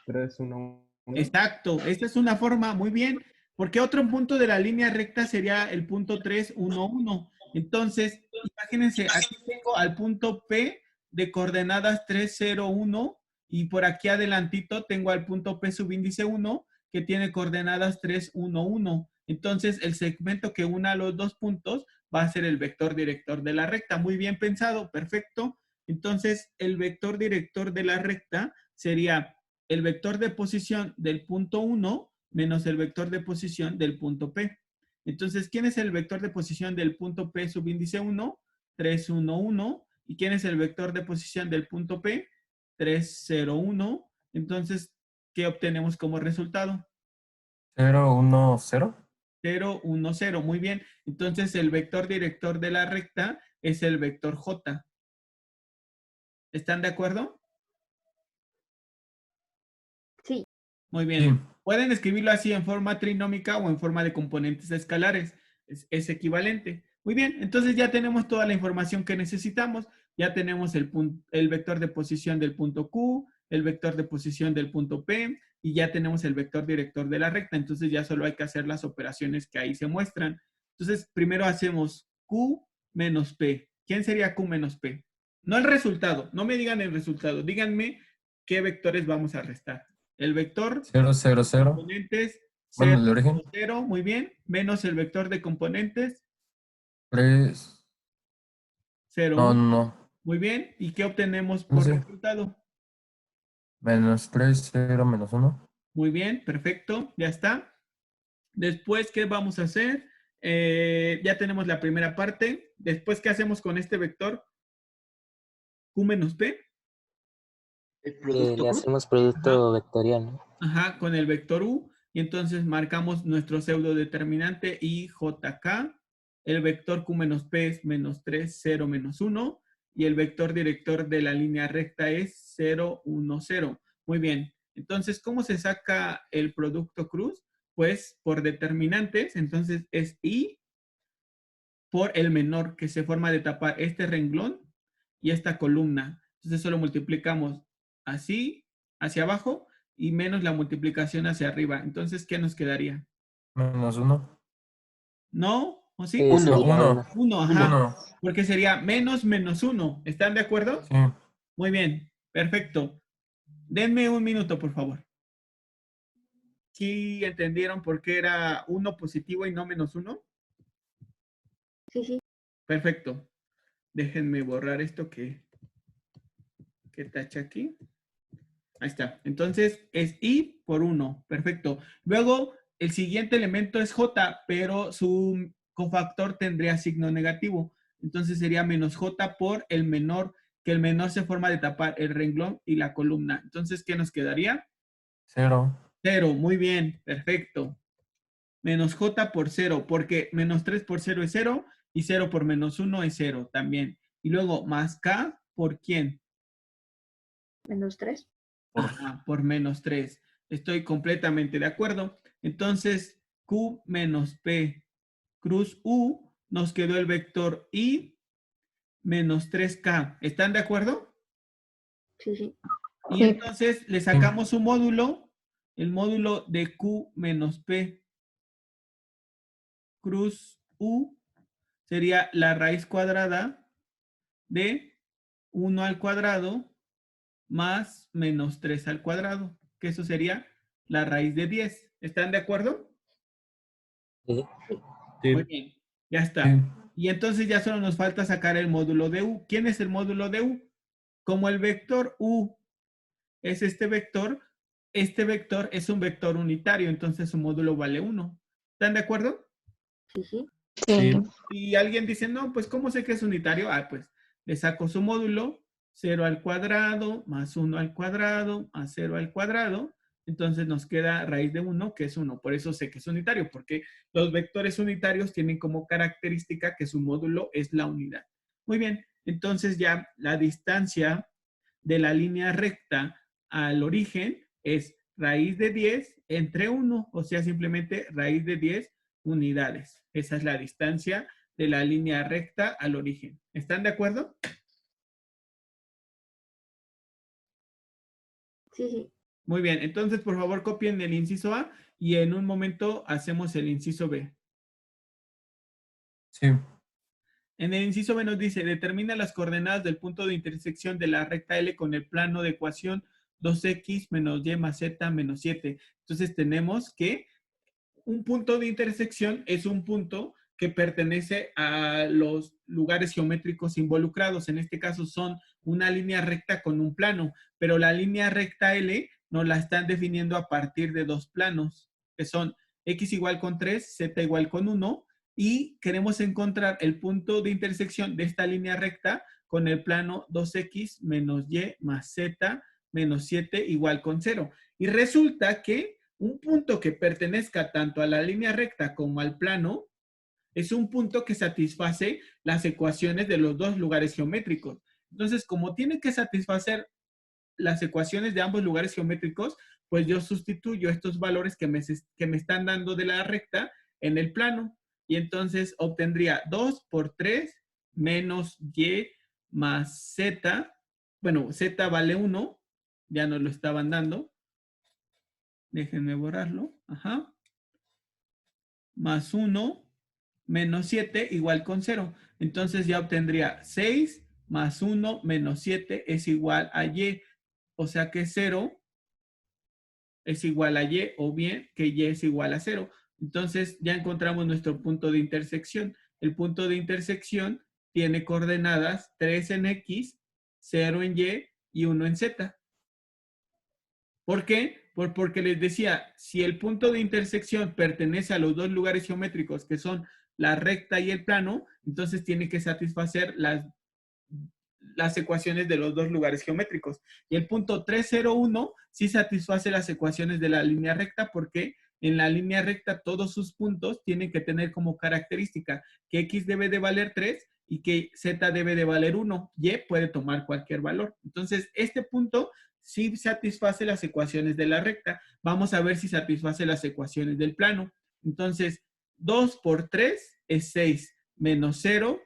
3, 1, 1. Exacto, esta es una forma, muy bien, porque otro punto de la línea recta sería el punto 3, 1, 1. Entonces, imagínense, aquí tengo al punto P de coordenadas 3, 0, 1 y por aquí adelantito tengo al punto P subíndice 1 que tiene coordenadas 3, 1, 1. Entonces, el segmento que una los dos puntos va a ser el vector director de la recta. Muy bien pensado, perfecto. Entonces, el vector director de la recta sería el vector de posición del punto 1 menos el vector de posición del punto P. Entonces, ¿quién es el vector de posición del punto P subíndice 1? 3, 1, 1. ¿Y quién es el vector de posición del punto P? 3, 0, 1. Entonces, ¿qué obtenemos como resultado? 0, 1, 0. 0, 1, 0. Muy bien. Entonces, el vector director de la recta es el vector J. ¿Están de acuerdo? Sí. Muy bien. Sí. Pueden escribirlo así en forma trinómica o en forma de componentes escalares. Es equivalente. Muy bien, entonces ya tenemos toda la información que necesitamos. Ya tenemos el vector de posición del punto Q, el vector de posición del punto P y ya tenemos el vector director de la recta. Entonces ya solo hay que hacer las operaciones que ahí se muestran. Entonces primero hacemos Q menos P. ¿Quién sería Q menos P? No el resultado, no me digan el resultado, díganme qué vectores vamos a restar. El vector 0, 0, 0. componentes Bueno, 0, el origen. 0, muy bien, menos el vector de componentes 3. 0, No, 1, no. muy bien. ¿Y qué obtenemos No por sé. resultado? Menos 3, 0, menos 1. Muy bien, perfecto, ya está. Después, ¿qué vamos a hacer? Ya tenemos la primera parte. Después, ¿qué hacemos con este vector? Q menos P. El producto Le Q. hacemos producto vectorial, ¿no? Ajá, con el vector U. Y entonces marcamos nuestro pseudo determinante IJK. El vector Q menos P es menos 3, 0, menos 1. Y el vector director de la línea recta es 0, 1, 0. Muy bien. Entonces, ¿cómo se saca el producto cruz? Pues por determinantes. Entonces es I por el menor que se forma de tapar este renglón y esta columna. Entonces solo multiplicamos así hacia abajo y menos la multiplicación hacia arriba. Entonces, ¿qué nos quedaría? Menos 1. ¿No? ¿O sí? Sí, Uno. sería 1. 1. Uno, ajá. 1. Porque sería menos menos 1. ¿Están de acuerdo? Sí. Muy bien. Perfecto. Denme un minuto, por favor. ¿Sí entendieron por qué era 1 positivo y no menos 1? Sí, sí. Perfecto. Déjenme borrar esto que tacha aquí. Ahí está. Entonces es I por 1. Perfecto. Luego, el siguiente elemento es J, pero su cofactor tendría signo negativo. Entonces sería menos J por el menor, que el menor se forma de tapar el renglón y la columna. Entonces, ¿qué nos quedaría? 0. 0. Muy bien. Perfecto. Menos J por 0, porque menos 3 por 0 es 0 y 0 por menos 1 es 0 también. Y luego más K por ¿quién? Menos 3. Ajá, por menos 3. Estoy completamente de acuerdo. Entonces, Q menos P cruz U, nos quedó el vector I menos 3K. ¿Están de acuerdo? Sí, sí. Y Sí. entonces le sacamos su módulo, el módulo de Q menos P cruz U sería la raíz cuadrada de 1 al cuadrado más menos 3 al cuadrado, que eso sería la raíz de 10. ¿Están de acuerdo? Sí. Muy Sí. bien, ya Sí. está. Y entonces ya solo nos falta sacar el módulo de U. ¿Quién es el módulo de U? Como el vector U es este vector es un vector unitario, entonces su módulo vale 1. ¿Están de acuerdo? Sí, sí. Sí. Y alguien dice, no, pues ¿cómo sé que es unitario? Ah, pues le saco su módulo, 0 al cuadrado, más 1 al cuadrado, más 0 al cuadrado. Entonces nos queda raíz de 1, que es 1. Por eso sé que es unitario, porque los vectores unitarios tienen como característica que su módulo es la unidad. Muy bien, entonces ya la distancia de la línea recta al origen es raíz de 10 entre 1, o sea, simplemente raíz de 10 unidades. Esa es la distancia de la línea recta al origen. ¿Están de acuerdo? Sí, sí. Muy bien, entonces por favor copien el inciso A y en un momento hacemos el inciso B. Sí. En el inciso B nos dice, determina las coordenadas del punto de intersección de la recta L con el plano de ecuación 2x menos y más z menos 7. Entonces tenemos que un punto de intersección es un punto que pertenece a los lugares geométricos involucrados. En este caso son una línea recta con un plano, pero la línea recta L nos la están definiendo a partir de dos planos, que son x igual con 3, z igual con 1, y queremos encontrar el punto de intersección de esta línea recta con el plano 2x menos y más z menos 7 igual con 0. Y resulta que un punto que pertenezca tanto a la línea recta como al plano es un punto que satisface las ecuaciones de los dos lugares geométricos. Entonces, como tiene que satisfacer las ecuaciones de ambos lugares geométricos, pues yo sustituyo estos valores que me están dando de la recta en el plano. Y entonces obtendría 2 por 3 menos y más z. Bueno, z vale 1, ya nos lo estaban dando. Déjenme borrarlo. Ajá. Más 1 menos 7 igual con 0. Entonces ya obtendría 6 más 1 menos 7 es igual a y. O sea que 0 es igual a y, o bien que y es igual a 0. Entonces ya encontramos nuestro punto de intersección. El punto de intersección tiene coordenadas 3 en x, 0 en y 1 en z. ¿Por qué? Porque les decía, si el punto de intersección pertenece a los dos lugares geométricos que son la recta y el plano, entonces tiene que satisfacer las ecuaciones de los dos lugares geométricos. Y el punto 301 sí satisface las ecuaciones de la línea recta porque en la línea recta todos sus puntos tienen que tener como característica que x debe de valer 3 y que z debe de valer 1. Y puede tomar cualquier valor. Entonces, este punto sí satisface las ecuaciones de la recta. Vamos a ver si satisface las ecuaciones del plano. Entonces, 2 por 3 es 6 menos 0.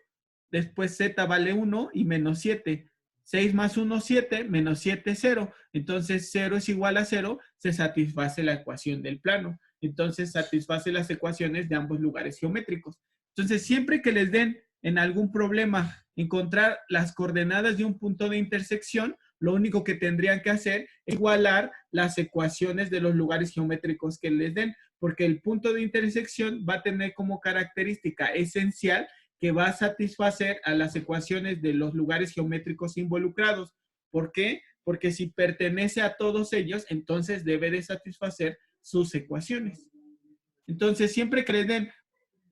Después z vale 1 y menos 7. 6 más 1, 7, menos 7, 0. Entonces 0 es igual a 0, se satisface la ecuación del plano. Entonces satisface las ecuaciones de ambos lugares geométricos. Entonces siempre que les den en algún problema encontrar las coordenadas de un punto de intersección, lo único que tendrían que hacer es igualar las ecuaciones de los lugares geométricos que les den, porque el punto de intersección va a tener como característica esencial que va a satisfacer a las ecuaciones de los lugares geométricos involucrados. ¿Por qué? Porque si pertenece a todos ellos, entonces debe de satisfacer sus ecuaciones. Entonces, siempre que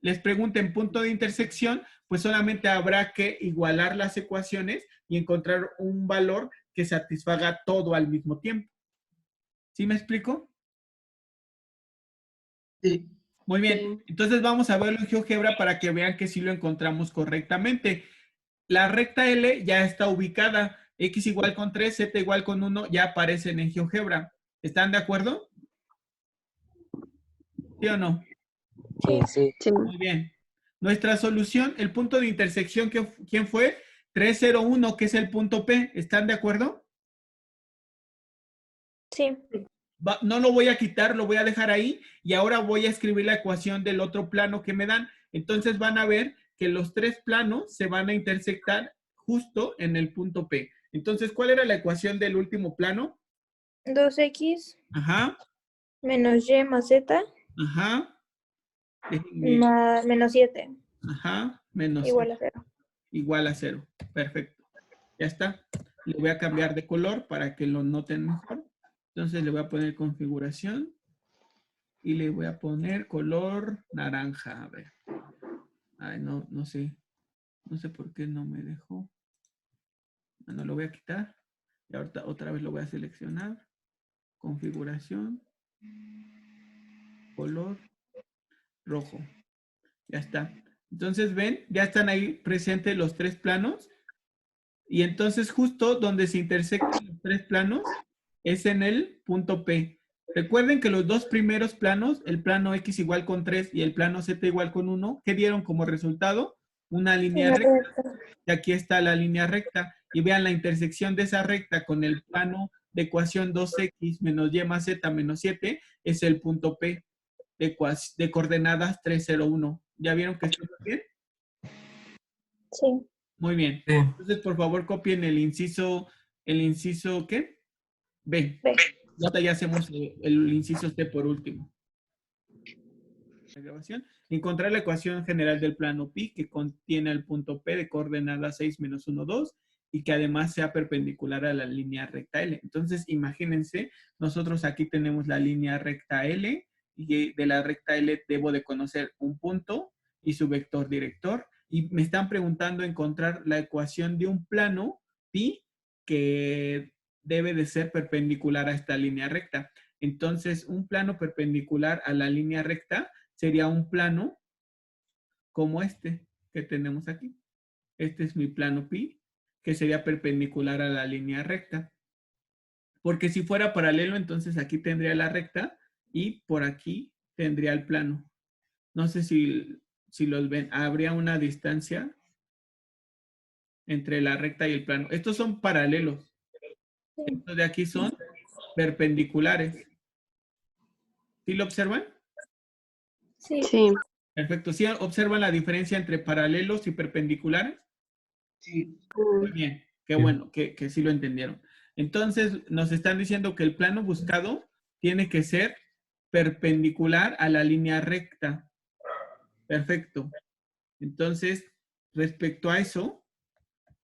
les pregunten punto de intersección, pues solamente habrá que igualar las ecuaciones y encontrar un valor que satisfaga todo al mismo tiempo. ¿Sí me explico? Sí. Muy bien, entonces vamos a verlo en GeoGebra para que vean que sí lo encontramos correctamente. La recta L ya está ubicada. X igual con 3, Z igual con 1 ya aparecen en GeoGebra. ¿Están de acuerdo? ¿Sí o no? Sí, sí. Sí. Muy bien. Nuestra solución, el punto de intersección, ¿quién fue? 301, que es el punto P. ¿Están de acuerdo? Sí. No lo voy a quitar, lo voy a dejar ahí y ahora voy a escribir la ecuación del otro plano que me dan. Entonces van a ver que los tres planos se van a intersectar justo en el punto P. Entonces, ¿cuál era la ecuación del último plano? 2x Ajá, menos y más z ajá. Déjenme, más menos 7 ajá, menos igual a 0. igual a 0. Perfecto. Ya está. Le voy a cambiar de color para que lo noten mejor. Entonces le voy a poner configuración y le voy a poner color naranja. A ver. Ay, no sé. No sé por qué no me dejó. Bueno, lo voy a quitar. Y ahorita otra vez lo voy a seleccionar. Configuración. Color rojo. Ya está. Entonces, ven, ya están ahí presentes los tres planos. Y entonces justo donde se intersectan los tres planos es en el punto P. Recuerden que los dos primeros planos, el plano X igual con 3 y el plano Z igual con 1, ¿qué dieron como resultado? Una línea recta. Y aquí está la línea recta. Y vean la intersección de esa recta con el plano de ecuación 2x menos y más z menos 7 es el punto P de coordenadas 3, 0, 1. ¿Ya vieron que está bien? Sí. Muy bien. Sí. Entonces, por favor, copien el inciso, ¿qué? B. B. Y ahorita ya hacemos el inciso C por último. La grabación. Encontrar la ecuación general del plano pi que contiene el punto P de coordenada 6 menos 1, 2 y que además sea perpendicular a la línea recta L. Entonces, imagínense, nosotros aquí tenemos la línea recta L y de la recta L debo de conocer un punto y su vector director. Y me están preguntando encontrar la ecuación de un plano pi que debe de ser perpendicular a esta línea recta. Entonces, un plano perpendicular a la línea recta sería un plano como este que tenemos aquí. Este es mi plano pi, que sería perpendicular a la línea recta. Porque si fuera paralelo, entonces aquí tendría la recta y por aquí tendría el plano. No sé si los ven. Habría una distancia entre la recta y el plano. Estos son paralelos. Estos de aquí son perpendiculares. ¿Sí lo observan? Sí. Sí. Perfecto. ¿Sí observan la diferencia entre paralelos y perpendiculares? Sí. Muy bien. Qué bueno que sí lo entendieron. Entonces, nos están diciendo que el plano buscado tiene que ser perpendicular a la línea recta. Perfecto. Entonces, respecto a eso,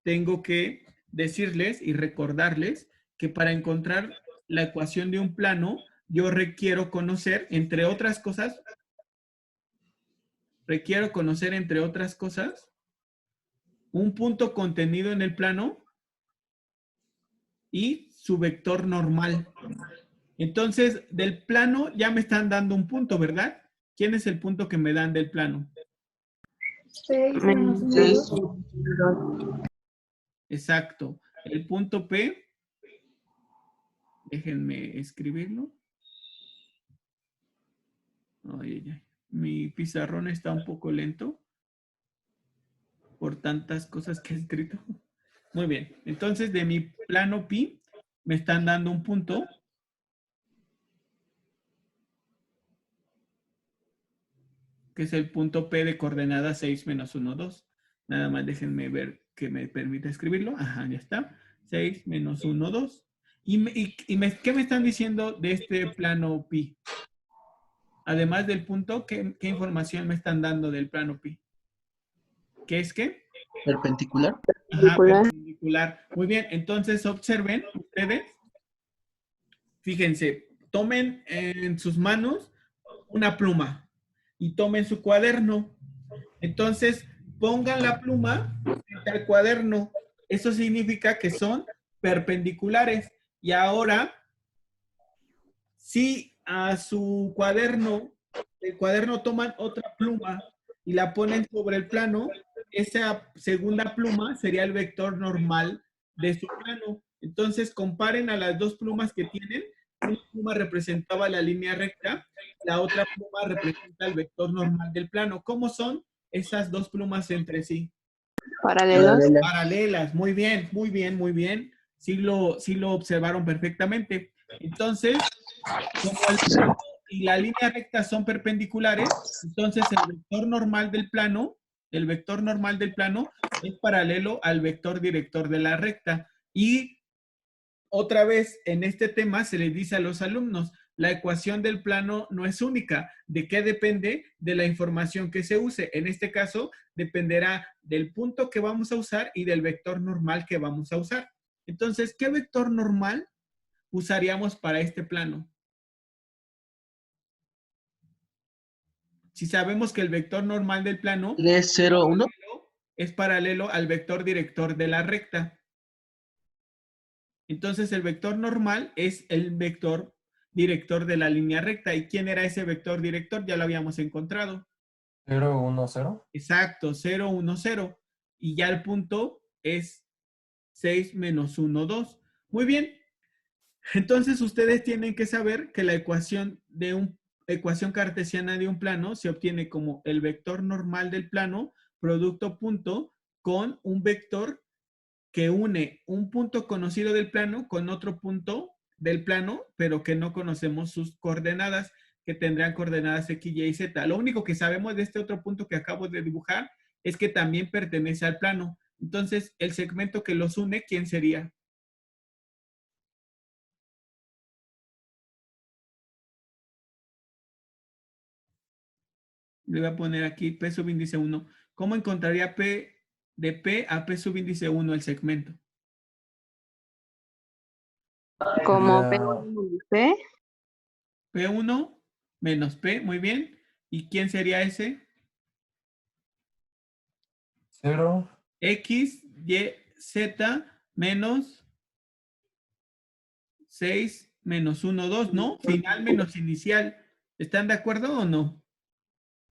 tengo que decirles y recordarles que para encontrar la ecuación de un plano, yo requiero conocer, entre otras cosas, un punto contenido en el plano y su vector normal. Entonces, del plano ya me están dando un punto, ¿verdad? ¿Quién es el punto que me dan del plano? 6 menos 1, 6. 2. Exacto. El punto P, déjenme escribirlo. Ay, ay, ay. Mi pizarrón está un poco lento por tantas cosas que he escrito. Muy bien. Entonces, de mi plano pi, me están dando un punto. Que es el punto P de coordenada 6 menos 1, 2. Nada más déjenme ver que me permita escribirlo. Ajá, ya está. 6 menos 1, 2. ¿Qué me están diciendo de este plano pi? Además del punto, ¿qué información me están dando del plano pi? ¿Qué es qué? Perpendicular. Ajá, perpendicular. Muy bien, entonces observen ustedes. Fíjense, tomen en sus manos una pluma y tomen su cuaderno. Entonces, pongan la pluma frente al cuaderno. Eso significa que son perpendiculares. Y ahora, si a su cuaderno, el cuaderno toman otra pluma y la ponen sobre el plano, esa segunda pluma sería el vector normal de su plano. Entonces, comparen a las dos plumas que tienen. Una pluma representaba la línea recta, la otra pluma representa el vector normal del plano. ¿Cómo son esas dos plumas entre sí? Paralelos. Paralelas. Muy bien, muy bien, muy bien. Sí lo observaron perfectamente. Entonces, como el plano y la línea recta son perpendiculares, entonces el vector normal del plano es paralelo al vector director de la recta. Y otra vez, en este tema se les dice a los alumnos, la ecuación del plano no es única. ¿De qué depende? De la información que se use. En este caso, dependerá del punto que vamos a usar y del vector normal que vamos a usar. Entonces, ¿qué vector normal usaríamos para este plano? Si sabemos que el vector normal del plano 3, 0, 1. es paralelo al vector director de la recta. Entonces, el vector normal es el vector director de la línea recta. ¿Y quién era ese vector director? Ya lo habíamos encontrado. 0, 1, 0. Exacto, 0, 1, 0. Y ya el punto es 6 menos 1, 2. Muy bien. Entonces, ustedes tienen que saber que la ecuación ecuación cartesiana de un plano se obtiene como el vector normal del plano, producto punto, con un vector que une un punto conocido del plano con otro punto del plano, pero que no conocemos sus coordenadas, que tendrán coordenadas X, Y y Z. Lo único que sabemos de este otro punto que acabo de dibujar es que también pertenece al plano. Entonces, el segmento que los une, ¿quién sería? Le voy a poner aquí P sub índice 1. ¿Cómo encontraría P de P a P sub índice 1 el segmento? Como Ya, P. P1 menos P, muy bien. ¿Y quién sería ese? 0. X, Y, Z menos 6 menos 1, 2, ¿no? Final menos inicial. ¿Están de acuerdo o no?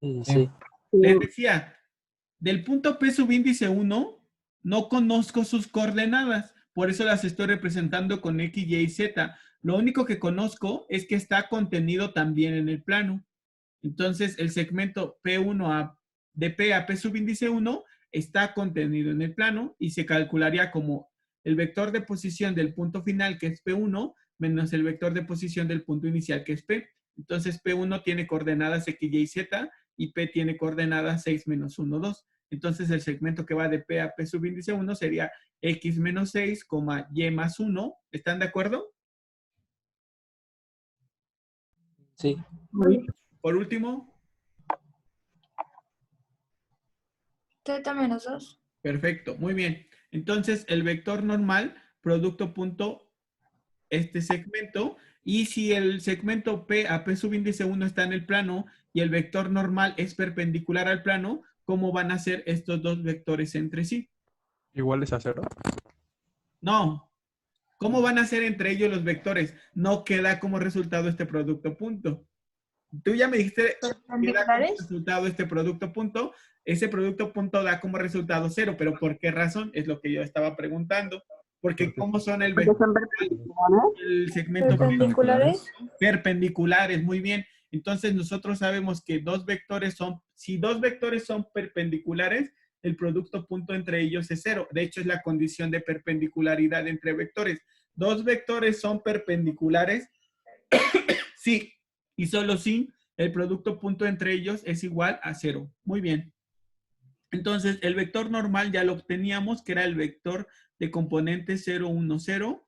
Sí, Sí. sí. Les decía, del punto P subíndice 1, no conozco sus coordenadas, por eso las estoy representando con X, Y y Z. Lo único que conozco es que está contenido también en el plano. Entonces, el segmento P1 de P a P subíndice 1 está contenido en el plano y se calcularía como el vector de posición del punto final, que es P1, menos el vector de posición del punto inicial, que es P. Entonces, P1 tiene coordenadas X, Y y Z y P tiene coordenadas 6 menos 1, 2. Entonces, el segmento que va de P a P subíndice 1 sería X menos 6, Y más 1. ¿Están de acuerdo? Sí. Por último, Teta menos 2. perfecto, muy bien. Entonces, el vector normal, producto punto, este segmento, y si el segmento P a P subíndice 1 está en el plano y el vector normal es perpendicular al plano, ¿cómo van a ser estos dos vectores entre sí? ¿Iguales a 0? No. ¿Cómo van a ser entre ellos los vectores? No queda como resultado este producto punto. Tú ya me dijiste que da como ¿Perpendiculares? resultado este producto punto. Ese producto punto da como resultado 0, pero ¿por qué razón? Es lo que yo estaba preguntando. Porque ¿cómo son el vector el segmento ¿Perpendiculares? perpendiculares? Muy bien. Entonces nosotros sabemos que si dos vectores son perpendiculares, el producto punto entre ellos es 0. De hecho, es la condición de perpendicularidad entre vectores. Dos vectores son perpendiculares, sí, y solo si el producto punto entre ellos es igual a 0. Muy bien. Entonces, el vector normal ya lo obteníamos, que era el vector de componente 0, 1, 0.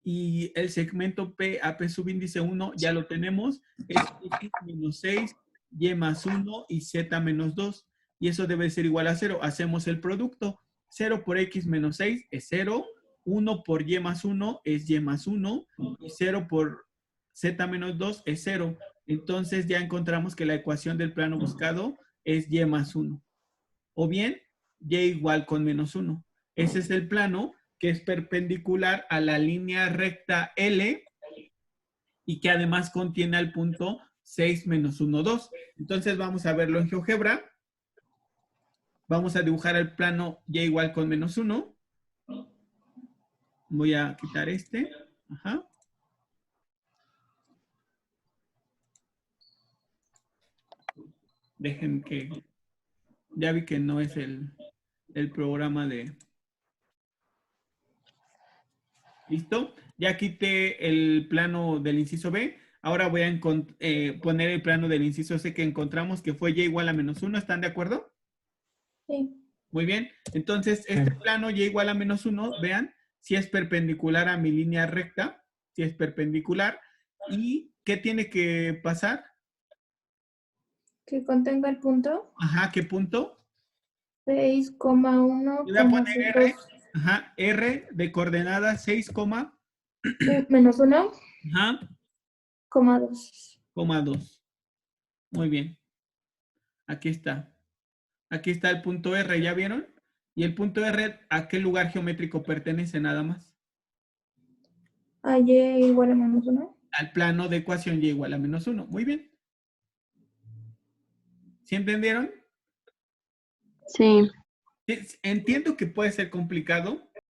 Y el segmento P a P subíndice 1 ya lo tenemos. Es X menos 6, Y más 1 y Z menos 2. Y eso debe ser igual a 0. Hacemos el producto. 0 por X menos 6 es 0. 1 por Y más 1 es Y más 1. Y 0 por Z menos 2 es 0. Entonces ya encontramos que la ecuación del plano buscado es Y más 1. O bien, Y igual con menos 1. Ese es el plano que es perpendicular a la línea recta L y que además contiene al punto 6 menos 1, 2. Entonces vamos a verlo en GeoGebra. Vamos a dibujar el plano Y igual con menos 1. Voy a quitar este. Ajá. Dejen que... Ya vi que no es el programa de... ¿Listo? Ya quité el plano del inciso B. Ahora voy a poner el plano del inciso C que encontramos, que fue Y igual a menos 1. ¿Están de acuerdo? Sí. Muy bien. Entonces, este plano Y igual a menos 1, vean, si es perpendicular a mi línea recta, si es perpendicular. ¿Y qué tiene que pasar? Que contenga el punto Ajá, ¿qué punto? 6,1, Le voy a poner R. Ajá, R de coordenada 6, menos 1, ajá, 2. 2. Muy bien. Aquí está. Aquí está el punto R, ¿ya vieron? Y el punto R, ¿a qué lugar geométrico pertenece nada más? A Y igual a menos 1. Al plano de ecuación Y igual a menos 1. Muy bien. ¿Sí entendieron? Sí. Entiendo que puede ser complicado,